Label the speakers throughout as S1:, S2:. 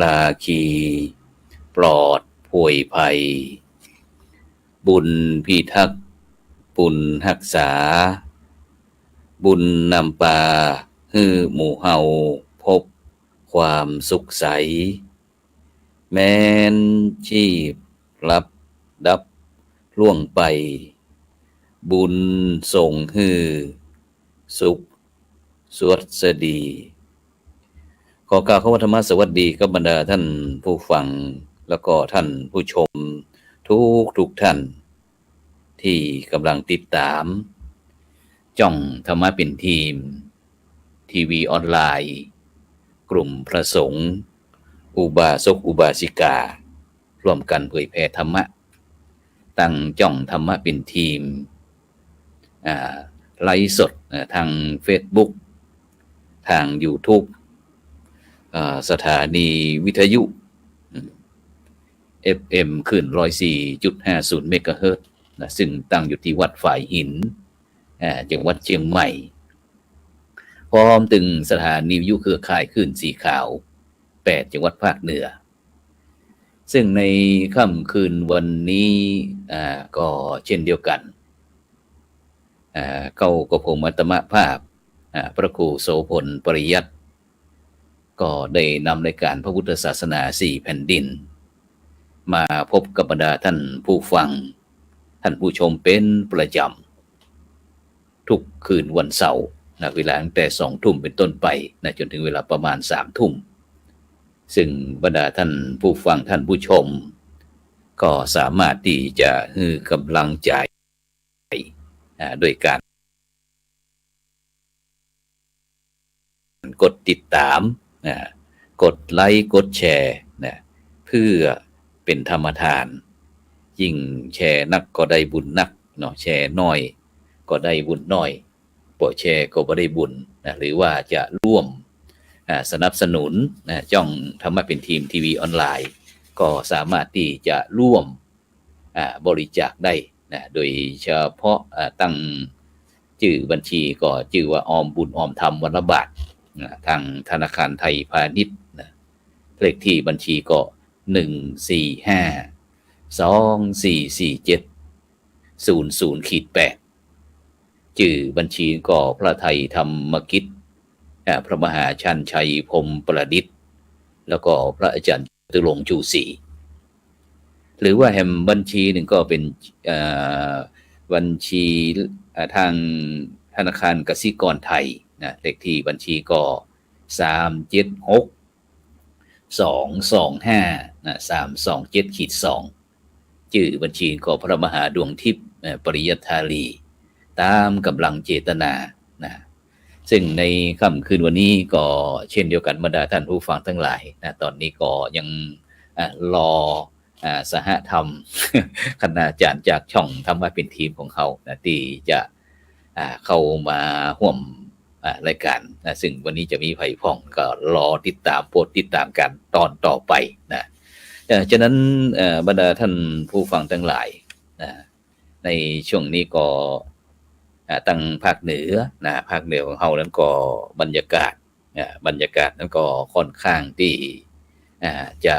S1: ลาคีปลอดป่วยภัยบุญพิทักษ์บุญรักษาบุญนำปาฮือหมู่เฮาพบความสุขใสแม้นชีพรับดับล่วงไปบุญส่งฮือสุขสวัสดีขอกล่าวคำว่าธรรมะสวัสดีกับบรรดาท่านผู้ฟังแล้วก็ท่านผู้ชมทุกท่านที่กำลังติดตามจ้องธรรมะเป็นทีมทีวีออนไลน์กลุ่มพระสงฆ์อุบาสกอุบาสิการ่วมกันเผยแผ่ธรรมะตั้งจ้องธรรมะเป็นทีมไลฟ์สดทาง Facebook ทาง YouTube สถานีวิทยุ FM ขึ้น 104.50 เมกะเฮิรตซ์ซึ่งตั้งอยู่ที่วัดฝายหินจังหวัดเชียงใหม่พร้อมถึงสถานีวิทยุเครือข่ายคลื่นสีขาว8จังหวัดภาคเหนือซึ่งในค่ำคืนวันนี้ก็เช่นเดียวกันเก้าก็คงมัตตมภาพพระครูโสพลปริยัติก็ได้นำรายการพระพุทธศาสนา4แผ่นดินมาพบกับบรรดาท่านผู้ฟังท่านผู้ชมเป็นประจำทุกคืนวันเสาร์เวลาตั้งแต่20:00 นเป็นต้นไปจนถึงเวลาประมาณ20:00 นซึ่งบรรดาท่านผู้ฟังท่านผู้ชมก็สามารถที่จะให้กำลังใจโดยการกดติดตามกดไลค์กดแชร์เพื่อเป็นธรรมทานยิ่งแชร์นักก็ได้บุญนักแชร์น้อยก็ได้บุญน้อยบ่แชร์ก็บ่ได้บุญหรือว่าจะร่วมสนับสนุนจ้องธรรมะเป็นทีมทีวีออนไลน์ก็สามารถที่จะร่วมบริจาคได้โดยเฉพาะตั้งชื่อบัญชีก็ชื่อว่าออมบุญออมธรรมวันละบาททางธนาคารไทยพาณิชย์เลขที่บัญชีก็145244700-8ชื่อบัญชีก็พระไทยธรรมกิจพระมหาชันชัยพรหมประดิษฐ์แล้วก็พระอาจารย์ตุลงค์ชูศรีหรือว่าแห่งบัญชีหนึ่งก็เป็นบัญชีทางธนาคารกสิกรไทยเลขที่บัญชีก็376-225-327-2ชื่อบัญชีก็พระมหาดวงทิพย์ปริยัตถาลีตามกำลังเจตนาซึ่งในค่ำคืนวันนี้ก็เช่นเดียวกันบรรดาท่านผู้ฟังทั้งหลายตอนนี้ก็ยังรอสหธรรมคณาจารย์จากช่องธรรมะเป็นทีมของเขาที่จะเข้ามาร่วมรายการซึ่งวันนี้จะมีไผ่พ่องก็รอติดตามโปรดติดตามกันตอนต่อไปฉะนั้นบรรดาท่านผู้ฟังทั้งหลายในช่วงนี้ก็ตั้งภาคเหนือภาคเหนือของเรานั้นก็บรรยากาศนั้นก็ค่อนข้างที่จะ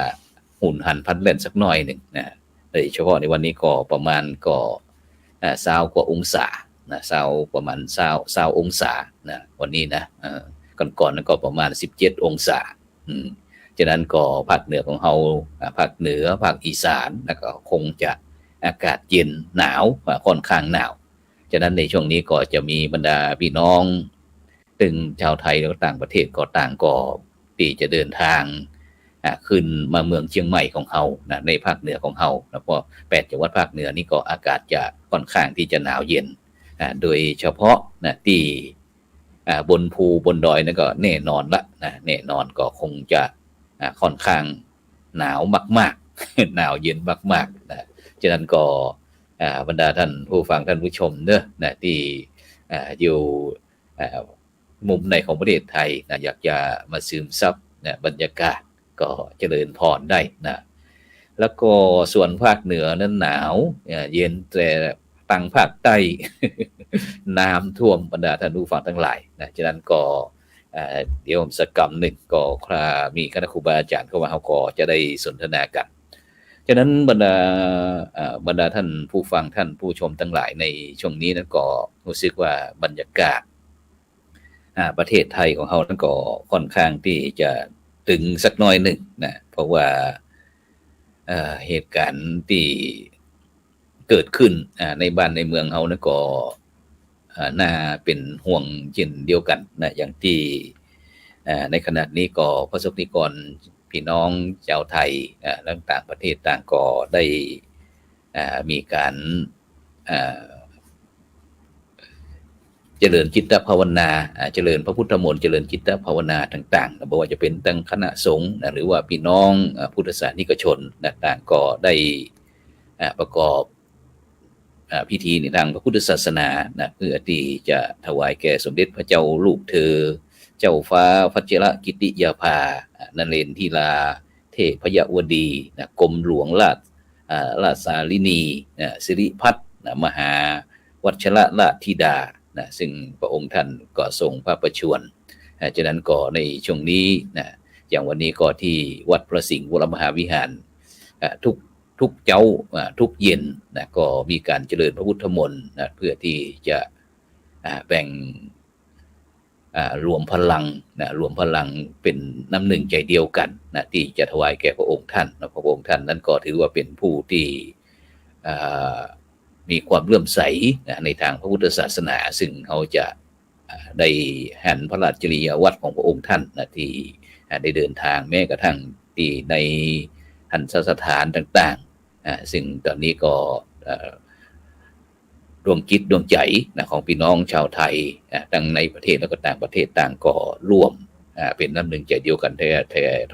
S1: หุ่นหันพันเล่นสักหน่อยหนึ่งโดยเฉพาะในวันนี้ก็ประมาณก็20 กว่าองศาประมาณ20 องศาวันนี้ก่อนนั้นก็ประมาณ17 องศาฉะนั้นก็ภาคเหนือของเราภาคเหนือภาคอีสานก็คงจะอากาศเย็นหนาวค่อนข้างหนาวฉะนั้นในช่วงนี้ก็จะมีบรรดาพี่น้องถึงชาวไทยและต่างประเทศก็ต่างก็ที่จะเดินทางขึ้นมาเมืองเชียงใหม่ของเราในภาคเหนือของเราแล้วก็8จังหวัดภาคเหนือนี่ก็อากาศจะค่อนข้างที่จะหนาวเย็นโดยเฉพาะที่บนภูบนดอยนั่นก็แน่นอนละแน่นอนก็คงจะค่อนข้างหนาวมากๆ หนาวเย็นมากๆฉะนั้นก็บรรดาท่านผู้ฟังท่านผู้ชมที่อยู่มุมไหนของประเทศไทยอยากจะมาซึมซับบรรยากาศก็เจริญพรได้แล้วก็ส่วนภาคเหนือนั้นหนาวเย็นแต่ทางภาคใต้ น้ำท่วมบรรดาท่านผู้ฟังทั้งหลายฉะนั้นก็ เดี๋ยวสักกรรมหนึ่งก็มีคณะครูบาอาจารย์เข้ามาเขาก็จะได้สนทนากันฉะนั้นบรรดาท่านผู้ฟังท่านผู้ชมทั้งหลายในช่วงนี้นั้นก็รู้สึกว่าบรรยากาศประเทศไทยของเรานั้นก็ค่อนข้างที่จะตึงสักน้อยหนึ่งนะเพราะว่าเหตุการณ์ที่เกิดขึ้นในบ้านในเมืองเรานั้นก็น่าเป็นห่วงเช่นเดียวกันนะอย่างที่ในขณะนี้ก็ประสบนิกรพี่น้องชาวไทยต่างประเทศต่างก็ได้มีการเจริญจิตภาวนาเจริญพระพุทธมนต์เจริญจิตภาวนาต่างๆไม่ว่าจะเป็นตั้งคณะสงฆ์หรือว่าพี่น้องพุทธศาสนิกชนต่างๆก็ได้ประกอบพิธีในทางพระพุทธศาสนาเพื่อที่จะถวายแก่สมเด็จพระเจ้าลูกเธอเจ้าฟ้าพัชรกิติยาภานเรนทิลาเทพยวดีกรมหลวงราชสาลินีสิริพัฒน์มหาวัชรราชธิดาซึ่งพระองค์ท่านก็ทรงพระประชวรฉะนั้นก็ในช่วงนี้อย่างวันนี้ก็ที่วัดพระสิงห์วรมหาวิหารทุกเจ้าทุกเย็นก็มีการเจริญพระพุทธมนต์เพื่อที่จะแบ่งรวมพลังเป็นน้ำหนึ่งใจเดียวกันที่จะถวายแก่พระองค์ท่านพระองค์ท่านนั้นก็ถือว่าเป็นผู้ที่มีความเลื่อมใสในทางพระพุทธศาสนาซึ่งเขาจะได้หันพระราชจริยวัตรของพระองค์ท่านที่ได้เดินทางแม้กระทั่งที่ในทันสถานต่างๆซึ่งตอนนี้ก็ดวงจิตดวงใจของพี่น้องชาวไทยทั้งในประเทศและก็ต่างประเทศต่างก็ร่วมเป็นน้ำหนึ่งใจเดียวกัน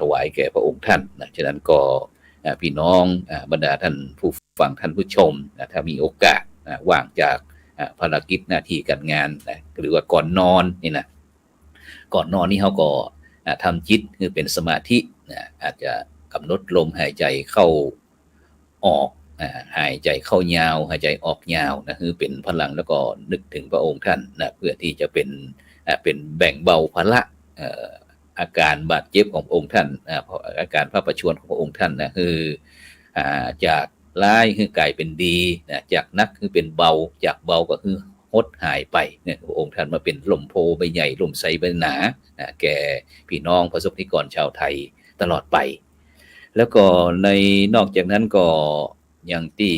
S1: ถวายแก่พระองค์ท่านฉะนั้นก็พี่น้องบรรดาท่านผู้ฟังท่านผู้ชมถ้ามีโอกาสว่างจากภารกิจหน้าที่การงานหรือว่าก่อนนอนนี่นะก่อนนอนนี่เขาก็ทำจิตคือเป็นสมาธิอาจจะกำหนดลมหายใจเข้าออกหายใจเข้ายาวหายใจออกยาวคือเป็นพลังแล้วก็นึกถึงพระองค์ท่านเพื่อที่จะเป็นแบ่งเบาภาระอาการบาดเจ็บของพระองค์ท่านอาการพระประชวรของพระองค์ท่านคือจากร้ายคือกลายเป็นดีจากนักคือเป็นเบาจากเบาก็คือหดหายไปพระองค์ท่านมาเป็นลมโพใบใหญ่ลมใสใบหนาแก่พี่น้องประสบนิกรชาวไทยตลอดไปแล้วก็ในนอกจากนั้นก็อย่างที่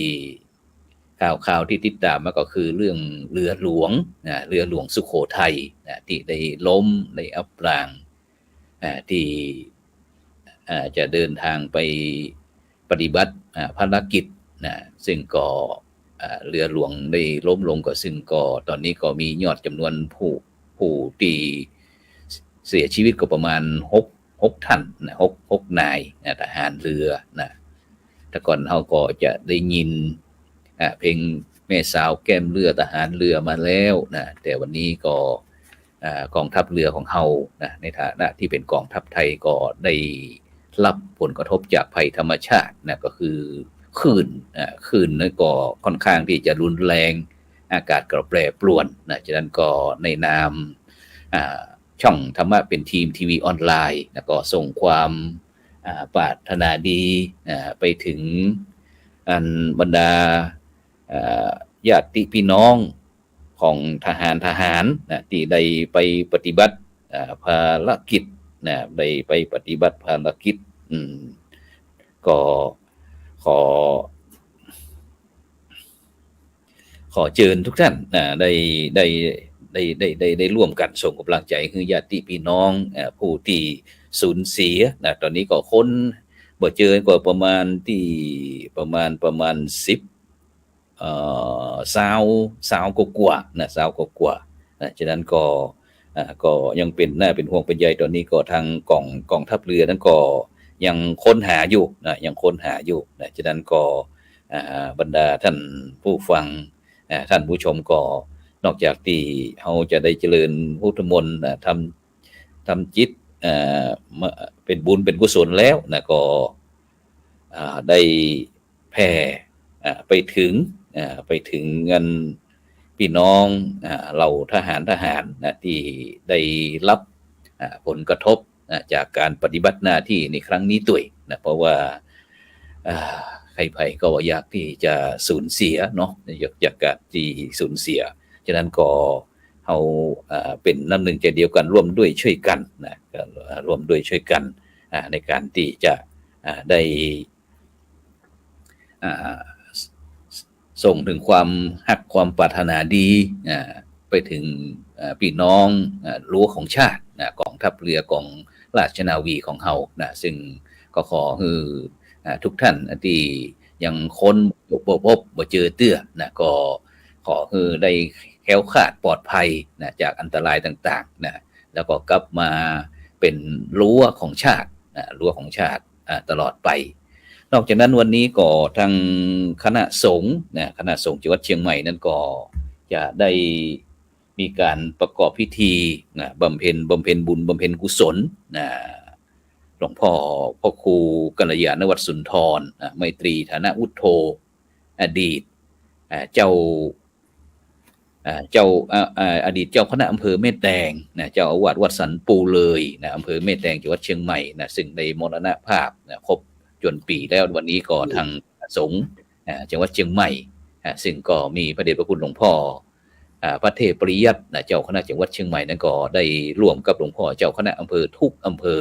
S1: ข่าวที่ติดตามมาก็คือเรื่องเรือหลวงสุโขทัยที่ได้ล้มได้อับปางที่จะเดินทางไปปฏิบัติภารกิจซึ่งก็เรือหลวงได้ล้มลงก็ซึ่งก็ตอนนี้ก็มียอดจำนวนผู้ที่เสียชีวิตก็ประมาณ6ท่าน6นายทหารเรือแต่ก่อนเขาก็จะได้ยินเพลงแม่สาวแก้มเรือทหารเรือมาแล้วแต่วันนี้ก็กองทัพเรือของเขาในฐานะที่เป็นกองทัพไทยก็ได้รับผลกระทบจากภัยธรรมชาติก็คือคลื่นนั้นก็ค่อนข้างที่จะรุนแรงอากาศก็แปรปรวนฉะนั้นก็ในนามช่องธรรมะเป็นทีมทีวีออนไลน์ก็ส่งความปรารถนาดีไปถึงบรรดาญาติพี่น้องของทหารที่ได้ไปปฏิบัติภารกิจได้ไปปฏิบัติภารกิจก็ขอเชิญทุกท่านได้ร่วมกันส่งกำลังใจคือญาติพี่น้องผู้ที่สูญเสียตอนนี้ก็คนบ่เจอก็ประมาณ10สาวกว่าสาวกว่าฉะนั้นก็ยังเป็นห่วงเป็นใยตอนนี้ก็ทางกองทัพเรือนั้นก็ยังค้นหาอยู่ฉะนั้นก็บรรดาท่านผู้ฟังท่านผู้ชมก็นอกจากที่เราจะได้เจริญพุทธมนต์ทำจิตเป็นบุญเป็นกุศลแล้วก็ได้แผ่ไปถึงเงินพี่น้องเหล่าทหารที่ได้รับ ผลกระทบจากการปฏิบัติหน้าที่ในครั้งนี้ด้วยนะเพราะว่าใครๆก็อยากที่จะสูญเสียเนาะอยากที่สูญเสียฉะนั้นก็เราเป็นน้ำหนึ่งใจเดียวกันร่วมด้วยช่วยกันนะร่วมด้วยช่วยกันในการที่จะได้ส่งถึงความฮักความปรารถนาดีไปถึงพี่น้องรั้วของชาติกองทัพเรือกองราชนาวีของเราซึ่งก็ขอให้ทุกท่านที่ยังค้นบ่เจอเตื้อก็ขอให้ได้แคล้วคลาดปลอดภัยจากอันตรายต่างๆแล้วก็กลับมาเป็นรั้วของชาติรั้วของชาติตลอดไปนอกจากนั้นวันนี้ก็ทางคณะสงฆ์คณะสงฆ์จังหวัดเชียงใหม่นั้นก็จะได้มีการประกอบพิธีบำเพ็ญบุญบำเพ็ญกุศลหลวงพ่อครูกัลยาณวัฒน์สุนทรไมตรีฐานะวุฒโธอดีตเจ้าอดีตเจ้าคณะอำเภอแม่แตงเจ้าอาวาสวัดสันปูเลยอำเภอแม่แตงจังหวัดเชียงใหม่ซึ่งได้มรณภาพครบจนปีแล้ววันนี้ก็ทางสงฆ์จังหวัดเชียงใหม่ซึ่งก็มีพระเดชพระคุณหลวงพ่อพระเทพปริยัติเจ้าคณะจังหวัดเชียงใหม่นั้นก็ได้ร่วมกับหลวงพ่อเจ้าคณะอำเภอทุกอำเภอ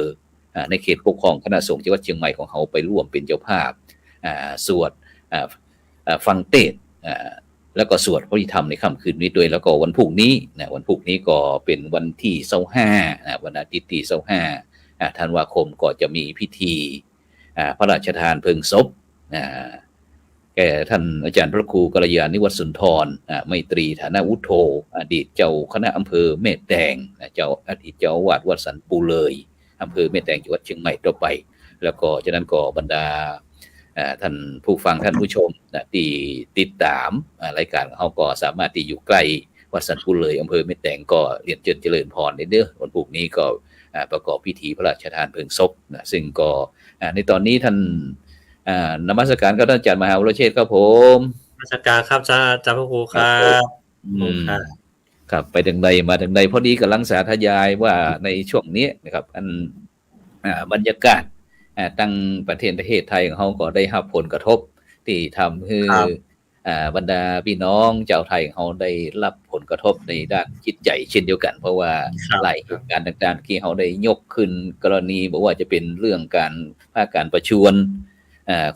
S1: ในเขตปกครองคณะสงฆ์จังหวัดเชียงใหม่ของเขาไปร่วมเป็นเจ้าภาพสวดฟังเทศน์แล้วก็สวดพระอภิธรรมในค่ำคืนนี้ด้วยแล้วก็วันพรุ่งนี้ก็เป็นวันที่25วันอาทิตย์ที่25ธันวาคมก็จะมีพิธีพระราชทานเพลิงศพแก่ท่านอาจารย์พระครูกัลยาณวัฒน์สุนทรไมตรีฐานะวุฒโธอดีตเจ้าคณะอำเภอแม่แตงอดีตเจ้าอาวาสวัดสันปูเลยอำเภอแม่แตงจังหวัดเชียงใหม่ต่อไปแล้วก็ฉะนั้นก็บรรดาท่านผู้ฟังท่านผู้ชมที่ติดตามรายการของเราก็สามารถที่อยู่ใกล้วัดสันปูเลยอำเภอแม่แตงก็เรียนเจริญพรเด้อวันพรุ่งนี้ก็ประกอบพิธีพระราชทานเพลิงศพซึ่งก็ในตอนนี้ท่านนมัสการกับท่านอาจารย์มหาวรเชษฐ์ครับผม
S2: นมัสการครับอาจารย์พระครูครับ
S1: ครับไปถึงใดมาถึงใดพอดีกำลังสาธยายว่าในช่วงนี้นะครับบรรยากาศตั้งประเทศไทยของเขาก็ได้รับผลกระทบที่ทำให้บรรดาพี่น้องชาวไทยของเขาได้รับผลกระทบในด้านจิตใจเช่นเดียวกันเพราะว่าหลายเหตุการณ์ต่างๆที่เขาได้ยกขึ้นกรณีบอกว่าจะเป็นเรื่องการประชวร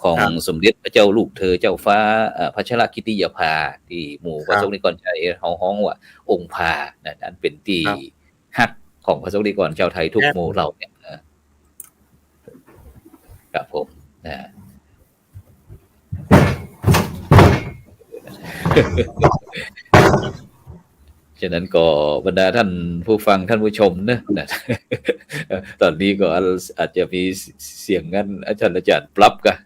S1: ของสมเด็จพระเจ้าลูกเธอเจ้าฟ้าพัชรกิติยาภาที่หมู่พระสงฆ์นิกรชาวไทยเขาฮ้องว่าองค์พานั้นเป็นที่ฮักของพระสงฆ์นิกรชาวไทยทุกหมู่เหล่าเนี่ยครับผมฉะนั้นก็บรรดาท่านผู้ฟังท่านผู้ชมนะตอนนี้ก็อาจจะมีเสียงงั้นอาจารย์ปรับกัน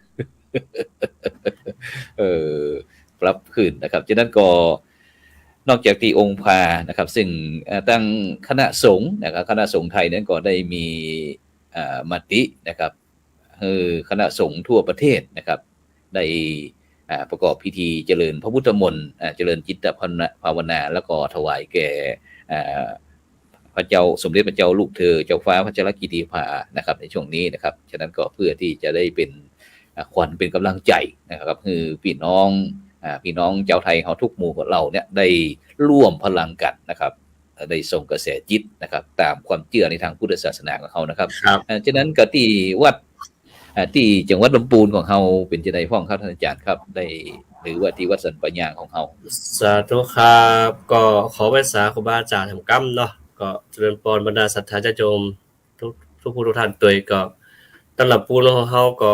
S1: ปรับขึ้นนะครับฉะนั้นก็นอกจากที่องค์พานะครับซึ่งตั้งคณะสงฆ์นะครับคณะสงฆ์ไทยนั้นก็ได้มีมตินะครับคณะสงฆ์ทั่วประเทศนะครับได้ประกอบพิธีเจริญพระพุทธมนต์เจริญจิตภาวนาแล้วก็ถวายแก่พระเจ้าสมเด็จพระเจ้าลูกเธอเจ้าฟ้าพัชรกิติยาภานะครับในช่วงนี้นะครับฉะนั้นก็เพื่อที่จะได้เป็นขวัญเป็นกำลังใจนะครับคือพี่น้องชาวไทยเขาทุกหมู่ของเราเนี่ยได้ร่วมพลังกันนะครับได้ส่งกระแสจิตนะครับตามความเชื่อในทางพุทธศาสนาของเขานะครับฉะนั้นก็ที่วัดที่จังหวัดลำพูนของเฮาเป็นจังได๋พ้องครับท่านอาจารย์ครับได้หรือว่าที่วัดสันปะยางของเฮา
S2: สาธุครับก็ขอไว้สาครูบาอาจารย์ทำกรรมเนาะก็เจริญพรบรรดาศรัทธาญาติโยมทุกผู้ทุกท่านตัวก็ตำหรับปูนของเฮาก็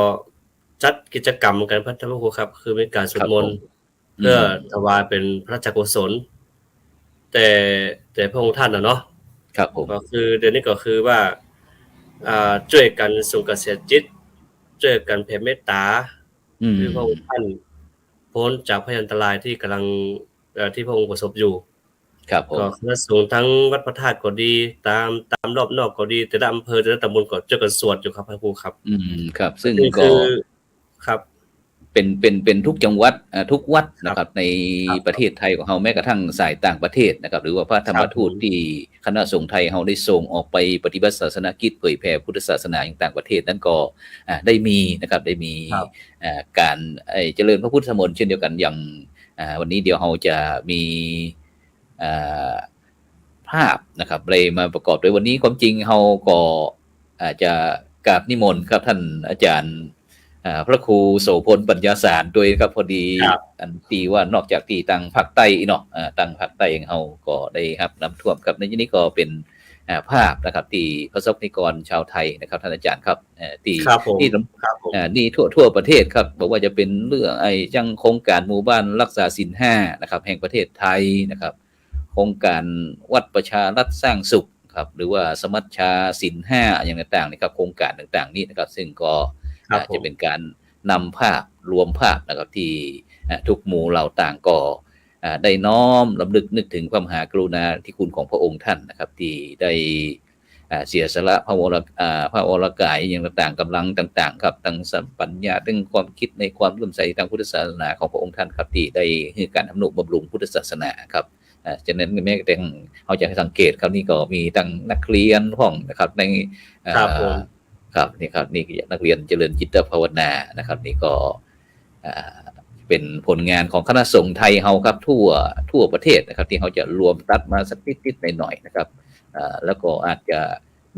S2: จัดกิจกรรมกันพัฒนาครูครับคือเป็นการสวดมนต์เพื่อถวายเป็นพระราชกุศลแต่พระองค์ท่านเนาะ
S1: ครับผม
S2: ก็คือเดี๋ยวนี้ก็คือว่าช่วยกันส่งกระแสจิตช่วยกันแผ่เมตตาคือพระองค์ท่านพ้นจากพยันตรายที่กำลังที่พระองค์ประสบอยู่
S1: ครับผม
S2: ก็คณะสงฆ์ทั้งวัดพระธาตุก็ดีตามรอบนอกก็ดีแต่ละอำเภอแต่ละตำบลก็ช่วยกันสวดอยู่ครับพระครูครับ
S1: ครับซึ่งก็
S2: ครับ
S1: เป็นทุกจังหวัดทุกวัด
S2: ครับ
S1: นะครับใน
S2: ครับ
S1: ประเทศไทยของเราแม้กระทั่งสายต่างประเทศนะครับหรือว่าพระธรรมทูต
S2: ครับผม
S1: ที่คณะสงฆ์ไทยเราได้ส่งออกไปปฏิบัติศาสนกิจเผยแผ่พุทธศาสนาอย่างต่างประเทศนั้นก็ได้มีนะครับได้มี
S2: ครับ
S1: การเจริญพระพุทธมนต์เช่นเดียวกันอย่างวันนี้เดี๋ยวเราจะมีภาพนะครับเลยมาประกอบโดยวันนี้ความจริงเราก็อาจจะกราบนิมนต์ครับท่านอาจารย์พระครูโสพลปัญญาสารด้วยครับพอดี
S2: ครับ
S1: อันที่ว่านอกจากที่ตังภาคใต้เนาะตังภาคใต้ของเราก็ได้ครับน้ำท่วมครับในที่นี้ก็เป็นภาพนะครับที่ประสบนิกรชาวไทยนะครับท่านอาจารย์ครับที่
S2: ครับผม
S1: ที่
S2: ครับผม
S1: นี่ทั่วประเทศครับบอกว่าจะเป็นเรื่องจังโครงการหมู่บ้านรักษาศีล5นะครับแห่งประเทศไทยนะครับโครงการวัดประชารัฐสร้างสุขครับหรือว่าสมัชชาศีล5อย่างต่างๆนะครับโครงการต่างๆนี้นะครับซึ่งก็
S2: ครับผม
S1: จะเป็นการนำภาพรวมภาพนะครับที่ทุกหมู่เหล่าต่างก็ได้น้อมรำลึกนึกถึงความมหากรุณาธิคุณของพระองค์ท่านนะครับที่ได้เสียสละพระวรกายอย่างต่างๆกำลังต่างๆครับทั้งสัมปัญญาทั้งความคิดในความเลื่อมใสทางพุทธศาสนาของพระองค์ท่านครับที่ได้ให้การทำนุบำรุงพุทธศาสนาครับฉะนั้นแม้แต่เราจะสังเกตครับนี่ก็มีทั้งนักเรียนห้องนะครับใน
S2: ครับผม
S1: ครับนี่ครับนี่นักเรียนเจริญจิตภาวนานะครับนี่ก็เป็นผลงานของคณะสงฆ์ไทยเฮาครับทั่วประเทศนะครับที่เขาจะรวมตัดมาสักนิดๆหน่อยๆนะครับแล้วก็อาจจะ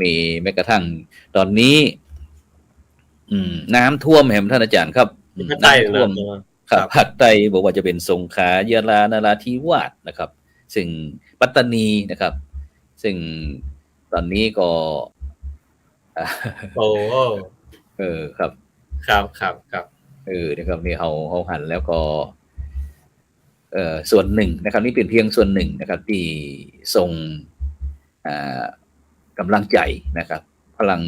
S1: มีแม้กระทั่งตอนนี้น้ำท่วมแห่งท่านอาจารย์ครับ
S2: ภาคใต้
S1: น้ำท่วม ครับภาคใต้บอกว่าจะเป็นสงขลายะลานราธิวาสนะครับซึ่งปัตตานีนะครับ ซึ่งตอนนี้ก็
S2: โอ้
S1: ครับ
S2: ครับครับครับ
S1: นะครับนี่เขาหันแล้วก็ส่วนหนึ่งนะครับนี่เป็นเพียงส่วนหนึ่งนะครับที่ส่งกำลังใจนะครับพลัง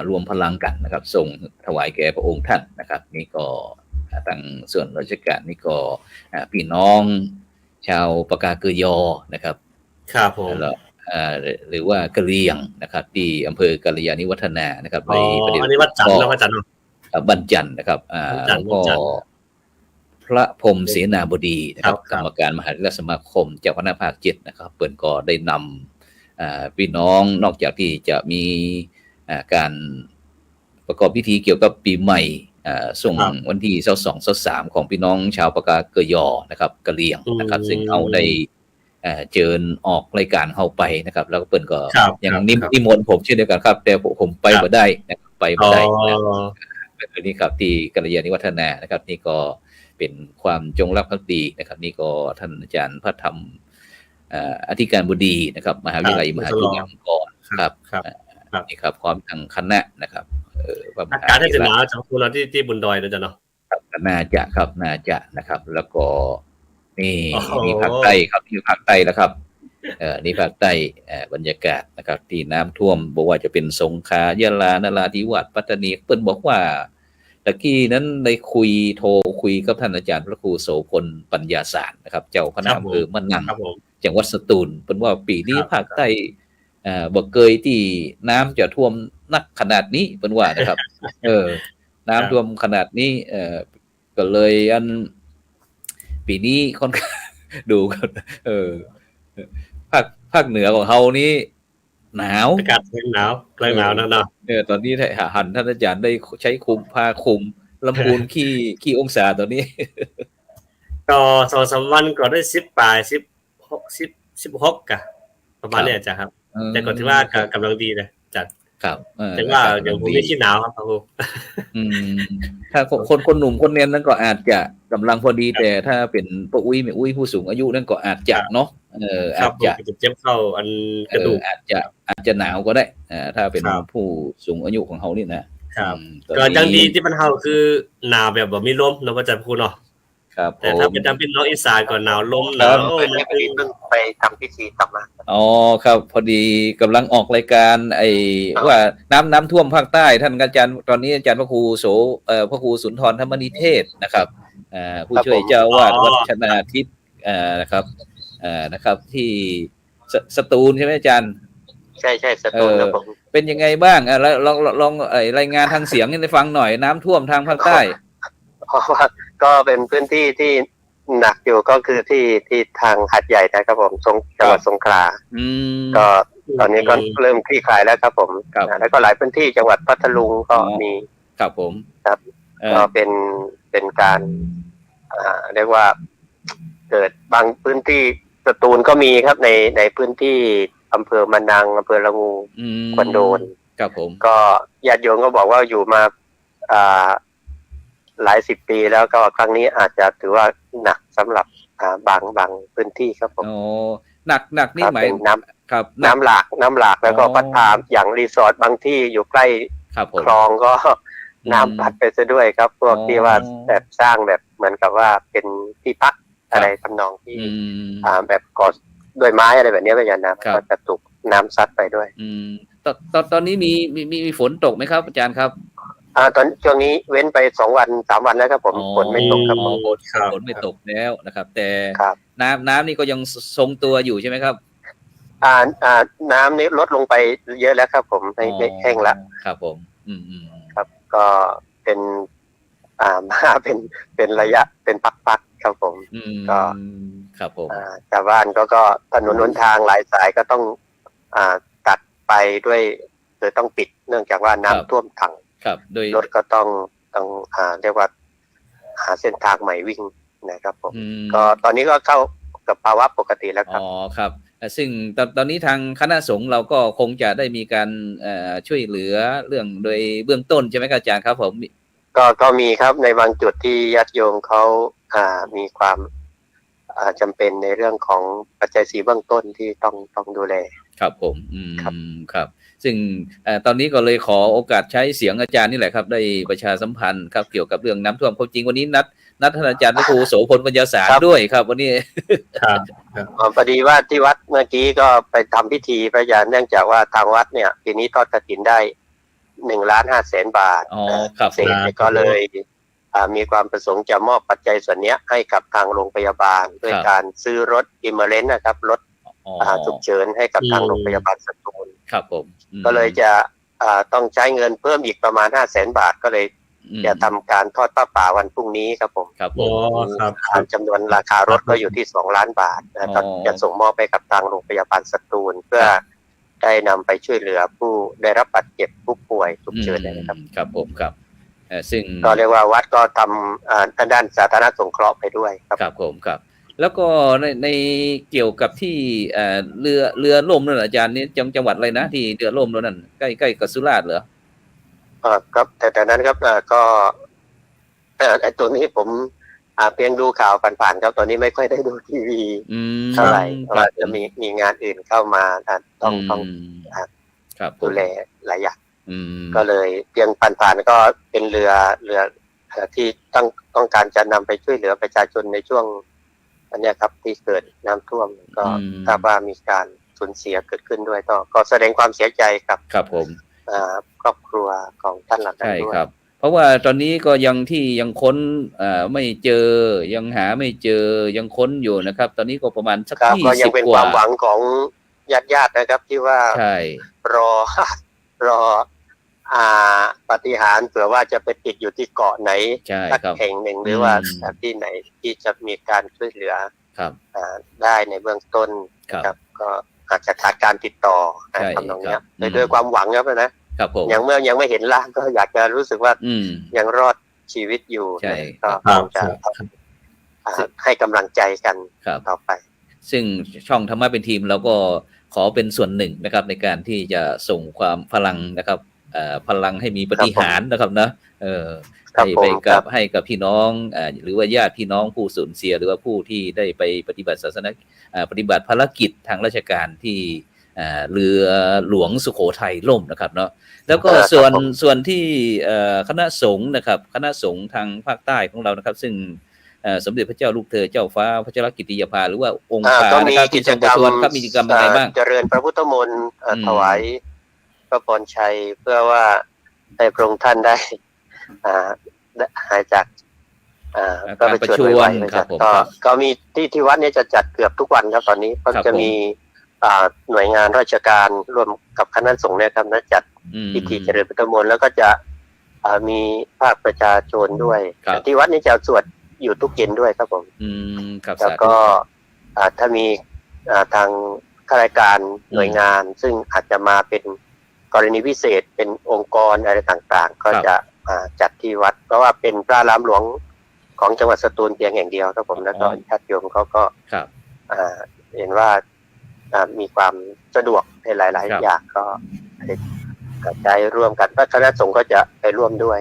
S1: รวมพลังกันนะครับส่งถวายแก่พระองค์ท่านนะครับนี่ก็ทางส่วนราชการนี่ก็พี่น้องชาวปากาเกยอนะครับ
S2: ครับผม
S1: แล้วหรือว่ากะเหรี่ยงนะครับที่อำเภอกัลยาณิวัฒนานะครับ
S2: อ๋ออันนี้วัดจันทร์แล้ววัดจันทร์เนาะ
S1: บัญจันทร์นะครับ
S2: วัดจันทร์
S1: ก็
S2: วัดจันทร์
S1: พระพรหมเสนาบดีนะครับ
S2: ครั
S1: กร
S2: บ
S1: รมการมหาวิทยาลัยสมาคมเจ้าคณะภาค7นะครับเปิดก็ได้นำพี่น้องนอกจากที่จะมีการประกอบพิธีเกี่ยวกับปีใหม่ส่ง
S2: ครับ
S1: วันที่22 23ของพี่น้องชาวปากาเกยอนะครับกะเหรี่ยงนะครับ ซึ่งเอาได้เจิญออกรายการเข้าไปนะครับ แล้วก็เปิดก็
S2: ครับ
S1: ยัง
S2: ครับ
S1: นิมนต์ผมเช่นเดียวกันครับ แต่ผมไป
S2: ครับ
S1: บ่ได้นะครับไป
S2: อ๋
S1: บ่
S2: อ
S1: ได้นะคือนี่ครับที่กัลยาณิวัฒนานะครับ นี่ก็เป็นความจงรักภักดีนะครับ นี่ก็ท่านอาจารย์พระธรรมอธิการบดีนะครับ มหาวิทยาลัยมหาจุฬาลงกรณ์ครับ
S2: ครับ ครับ
S1: นี่ครับพร้อมทางคณะนะครับพระม
S2: อา
S1: หา
S2: การที่
S1: วิท
S2: จะ
S1: ยา
S2: ห
S1: ลั
S2: นาวย จากคุณเราที่บุญดอยนะจ๊ะเนาะ
S1: ครับน่าจะครับน่าจะนะครับ แล้วก็นี่
S2: โอ้โห
S1: มีภาคใต้ครับที่ภาคใต้แล้วครับนี่ภาคใต้บรรยากาศนะครับที่น้ำท่วมบอกว่าจะเป็นสงขลายะลานราธิวาสปัตตานีเปิ้นบอกว่าตะกี้นั้นได้โทรคุยกับท่านอาจารย์พระครูโสพลปัญญาสารนะครับ เจ้าคณะ
S2: ครับผม
S1: อำเภอมะนัง
S2: ครับผม
S1: จังหวัดสตูลเปิ้นว่าปีนี้
S2: ครับ
S1: ภาคใต้บ่เคยที่น้ำจะท่วมนักขนาดนี้เปิ้นว่านะครับ น้ำท่วมขนาดนี้ก็เลยปีนี้ค่อนข้าง ดูกันภาคเหนือของเรานี่หนาว
S2: อากาศหนาวกลางหนาวนะเนาะ
S1: ตอนนี้หันท่านอาจารย์ได้ใช้ผ้าคลุมลำพูนกี่องศาตอนนี้
S2: ก็2-3 วันก็ได้10 ปลาย16กะประมาณเนี้ยจ้ะครับ แต่ก็ถือว่ากำลังดีนะจัด
S1: ครับ
S2: แต่ว่าอย่างผมไม่ขี้หนาวครับครู
S1: ถ้าคนหนุ่มคนเนียนนั้นก็อาจจะกำลังพอดีแต่ถ้าเป็นป้าอุ้ยแม่อุ้ยผู้สูงอายุนั่นก็อาจจะเนาะ
S2: ครั
S1: อา
S2: บ
S1: จ
S2: ผม
S1: จะ
S2: จะเจ็บเข้าอันกระดูก
S1: อาจจะหนาวก็ได้ถ้าเป็น
S2: ครับ
S1: ผู้สูงอายุของเขานี่นะครับ ตอน
S2: ก็
S1: นี้
S2: ยังดีที่มันเฮาคือหนาวแบบบ่มีลมเนาะว่าจะพูดเนาะ
S1: ครับ
S2: แต่ถ้าเป็นทางพี่น้องอีสานก็หนาวลมห
S1: ครั
S2: นาว
S1: บ
S2: โอ้มันเป็น
S3: เพิ่งไปทำพิธีกลับมา
S1: อ๋อครับพอดีกำลังออกรายการว่าน้ำท่วมภาคใต้ท่านอาจารย์ตอนนี้อาจารย์พระครูพระครูสุนทรธรรมนิเทศนะครับผู้ช่วยเจ้าอาวาดวัดชนาทิพย์นะครับนะครับที่สตูลใช่ไหมอาจารย์
S3: ใช่ใช่สตูลครับผม
S1: เป็นยังไงบ้างแล้วลองรายงานทางเสียงให้ได้ฟังหน่อยน้ำท่วมทางภาคใต้
S3: เพราะว่าก็เป็นพื้นที่ที่หนักอยู่ก็คือที่ทางหาดใหญ่นะครับผมจังหวัดสงขลา
S1: อืม
S3: ก็ตอนนี้ก็เริ่มคลี่คลายแล้วครับผม
S1: ครับ
S3: แล้วก็หลายพื้นที่จังหวัดพัทลุงก็มี
S1: ครับผม
S3: ครับ ก็เป็นการเรียกว่าเกิดบางพื้นที่สตูลก็มีครับในพื้นที่อำเภอมะนังอำเภอละงู คอนโดน
S1: ครับผม
S3: ก็ญาติโยมก็บอกว่าอยู่มาหลายสิบปีแล้วก็ครั้งนี้อาจจะถือว่าหนักสำหรับบางพื้นที่ครับผม
S1: อ๋อหนักนี่
S3: ครับ
S1: หมาย
S3: เป็นน้
S1: ครับ
S3: ำน้ำหลากแล้วก็
S1: อ๋อ
S3: พัดพาอย่างรีสอร์ทบางที่อยู่ใกล้
S1: ครับผม
S3: คลองก็ น้ำพัดไปซะด้วยครับ พวก
S1: อ๋อ
S3: ที่ว่าแบบสร้างแบบเหมือนกับว่าเป็นที่พัก
S1: ครับ
S3: อะไรทำนองที่
S1: อืม
S3: แบบก่อด้วยไม้อะไรแบบนี้ไปอย่างนั้น
S1: ครับ
S3: ก็จะถูกน้ำซัดไปด้วย
S1: ตอนนี้มีฝนตกไหมครับอาจารย์ครับ
S3: ตอนช่วงนี้เว้นไป2 วัน3 วันแล้วครับผม
S1: อ๋อ
S3: ฝนไม่ตกครับผม
S2: ครับ
S1: ฝนไม่ตกแล้วนะครับ แต่
S3: ครับ
S1: น้ำนี่ก็ยังทรงตัวอยู่ใช่ไหมครับ
S3: น้ำนี้ลดลงไปเยอะแล้วครับผมไม่แห้งละ
S1: ครับผม
S3: ครับ ก็เป็นมาเป็นระยะเป็นพักๆครับผม ก็
S1: ครับผม
S3: ชาวบ้านก็ถนนหนทางหลายสายก็ต้องตัดไปด้วยโดยต้องปิดเนื่องจากว่าน้ำท่วมขัง
S1: ครับโดย
S3: รถก็ต้องเรียกว่าหาเส้นทางใหม่วิ่งนะครับผม ก็ตอนนี้ก็เข้ากับภาวะปกติแล้วครับ
S1: อ๋อครับซึ่งตอนนี้ทางคณะสงฆ์เราก็คงจะได้มีการช่วยเหลือเรื่องโดยเบื้องต้นใช่ไหมครับอาจารย์ครับผม
S3: ก็มีครับในบางจุดที่ญาติโยมเขามีความจำเป็นในเรื่องของปัจจัย4เบื้องต้นที่ต้องดูแล
S1: ครับผม
S3: ครับ
S1: ครับซึ่งตอนนี้ก็เลยขอโอกาสใช้เสียงอาจารย์นี่แหละครับได้ประชาสัมพันธ์ครับเกี่ยวกับเรื่องน้ำท่วมความจริงวันนี้นัดท่านอาจารย์พระครูโสพลปัญญาสารด้วยครับวันนี้
S2: ครับ
S3: พอดีว่าที่วัดเมื่อกี้ก็ไปทำพิธีพระอาจารย์เนื่องจากว่าทางวัดเนี่ยปีนี้ทอดกฐินได้1,500,000 บาท
S1: อ๋อครับ
S3: เศษเนี่ยก็เลยมีความประสงค์จะมอบปัจจัยส่วนนี้ให้กับทางโรงพยาบาลด้วยการซื้อรถอิมเมอเรนต์นะครับรถฉุกเฉินให้กับทางโรงพยาบาลสตูล
S1: ครับผม
S3: ก็เลยจะต้องใช้เงินเพิ่มอีกประมาณ500,000 บาทก็เลยจะทำการทอดผ้าป่าวันพรุ่งนี้ครับผม
S1: ครับผ
S2: อ๋อ
S1: ม
S2: ครับ
S3: จำนวนราคารถก็อยู่ที่2 ล้านบาทนะก็
S1: อ๋อ
S3: จะส่งมอบไปกับทางโรงพยาบาลสตูล เพื่อได้นำไปช่วยเหลือผู้ได้รับบาดเจ็บผู้ป่วยฉุกเฉินนะครับ
S1: ครับผมครับซึ่ง
S3: ก็เรียกว่าวัดก็ทำด้านสาธารณสงเคราะห์ไปด้วยครับ
S1: ครับผมครับแล้วก็ในเกี่ยวกับที่เรือล่มนั่นอาจารย์นี่จังหวัดอะไรนะที่เรือล่มนั่นใกล้กับสุราษฎร์เหรอ
S3: ครับแต่นั้นครับก็ไอ้ตัวนี้ผมเพียงดูข่าวผ่านๆครับตอนนี้ไม่ค่อยได้ดูทีวีเท่าไหร่เพราะว่าจะมีงานอื่นเข้ามาต้อง
S1: ครับ
S3: ดูแลหลายอย่าง
S1: ก็
S3: ก็เลยเพียงผ่านๆก็เป็นเรือที่ต้องการจะนำไปช่วยเหลือประชาชนในช่วงอันนี้ครับที่เกิดน้ำท่วมก็ทราบว่ามีการสูญเสียเกิดขึ้นด้วยก็แสดงความเสียใจกับ
S1: ครับผม
S3: ครอบครัวของท่านเหล่านั้น
S1: ใช่
S3: ด้วย
S1: ครับ เพราะว่าตอนนี้ก็ยังค้นไม่เจอยังหาไม่เจอยังค้นอยู่นะครับ ตอนนี้ก็ประมาณสัก
S3: ครับก็ยัง
S1: 20
S3: เป็น
S1: ก
S3: ควา
S1: ว่า
S3: มหวังของญาตินะครับที่ว่า
S1: ใช่
S3: รอปาฏิหาริย์เผื่อว่าจะไปติดอยู่ที่เกาะไหน
S1: ใช่
S3: สัก
S1: ครับ
S3: แห่งหนึ่งหรือว่าที่ไหนที่จะมีการช่วยเหลือ
S1: ครับ
S3: ได้ในเบื้องต้น
S1: ครับ
S3: ก็อาจจะขาดการติดต่อ
S1: ใช่
S3: ทำนองเนี้ย
S1: ครับ
S3: ด้วยความหวังครับนะครับ
S1: ผม
S3: อย่างเมื่อยังไม่เห็นร่างก็อยากจะรู้สึกว่า ยังรอดชีวิตอยู่
S1: ใช่
S3: ก็
S2: ครับ
S3: จะให้กำลังใจกัน
S1: ครับ
S3: ต่อไป
S1: ซึ่งช่องธรรมะเป็นทีมเราก็ขอเป็นส่วนหนึ่งนะครับในการที่จะส่งความพลังนะครับพลังให้มีปฏิหารย์นะครับนะให้กับพี่น้องหรือว่าญาติพี่น้องผู้สูญเสียหรือว่าผู้ที่ได้ไปปฏิบัติศาสนปฏิบัติภารกิจทางราชการที่เรือหลวงสุโขทัยล่มนะครับเนาะแล้วก็ส่วนที่คณะสงฆ์นะครับคณะสงฆ์ทางภาคใต้ของเรานะครับซึ่งสมเด็จพระเจ้าลูกเธอเจ้าฟ้าพัชรกิติยาภาหรือว่าองค์การนะครับที่ทรงประชวรครับมีกิจกรรมอะไรบ้าง
S3: เจริญพระพุทธมนต์ถวายพระพรชัยเพื่อว่าให้พระองค์ท่านได้หายจากก็ไปชวนไว้นะครับก็มีที่วัดนี้จะจัดเกือบทุกวันครับตอนนี้ก็จะมีหน่วยงานราชการร่วมกับคณะสงฆ์เนี่ยครับจัดพิธีเจริญพุทธมนต์แล้วก็จะ มีภาคประชาชนด้วย
S1: ครับ
S3: ที่วัดนี้จะสวดอยู่ทุกเย็นด้วยครับผม
S1: ครับ
S3: แล้ว
S1: สาธุ
S3: ก็ถ้ามีทางข้าราชการหน่วยงาน ซึ่งอาจจะมาเป็นกรณีพิเศษเป็นองค์กรอะไรต่างๆ ก็จะจัดที่วัดเพราะว่าเป็นพระอารามหลวงของจังหวัดสตูลเพียงแห่งเดียวครับผมแล้วก็ญาติโยมเขาก็
S1: ครับ
S3: เห็นว่ามีความสะดวกในหลาย
S1: ครับ
S3: ๆ อย่างก็กระจายร่วมกันพระคณะสงฆ์ก็จะไปร่วมด้วย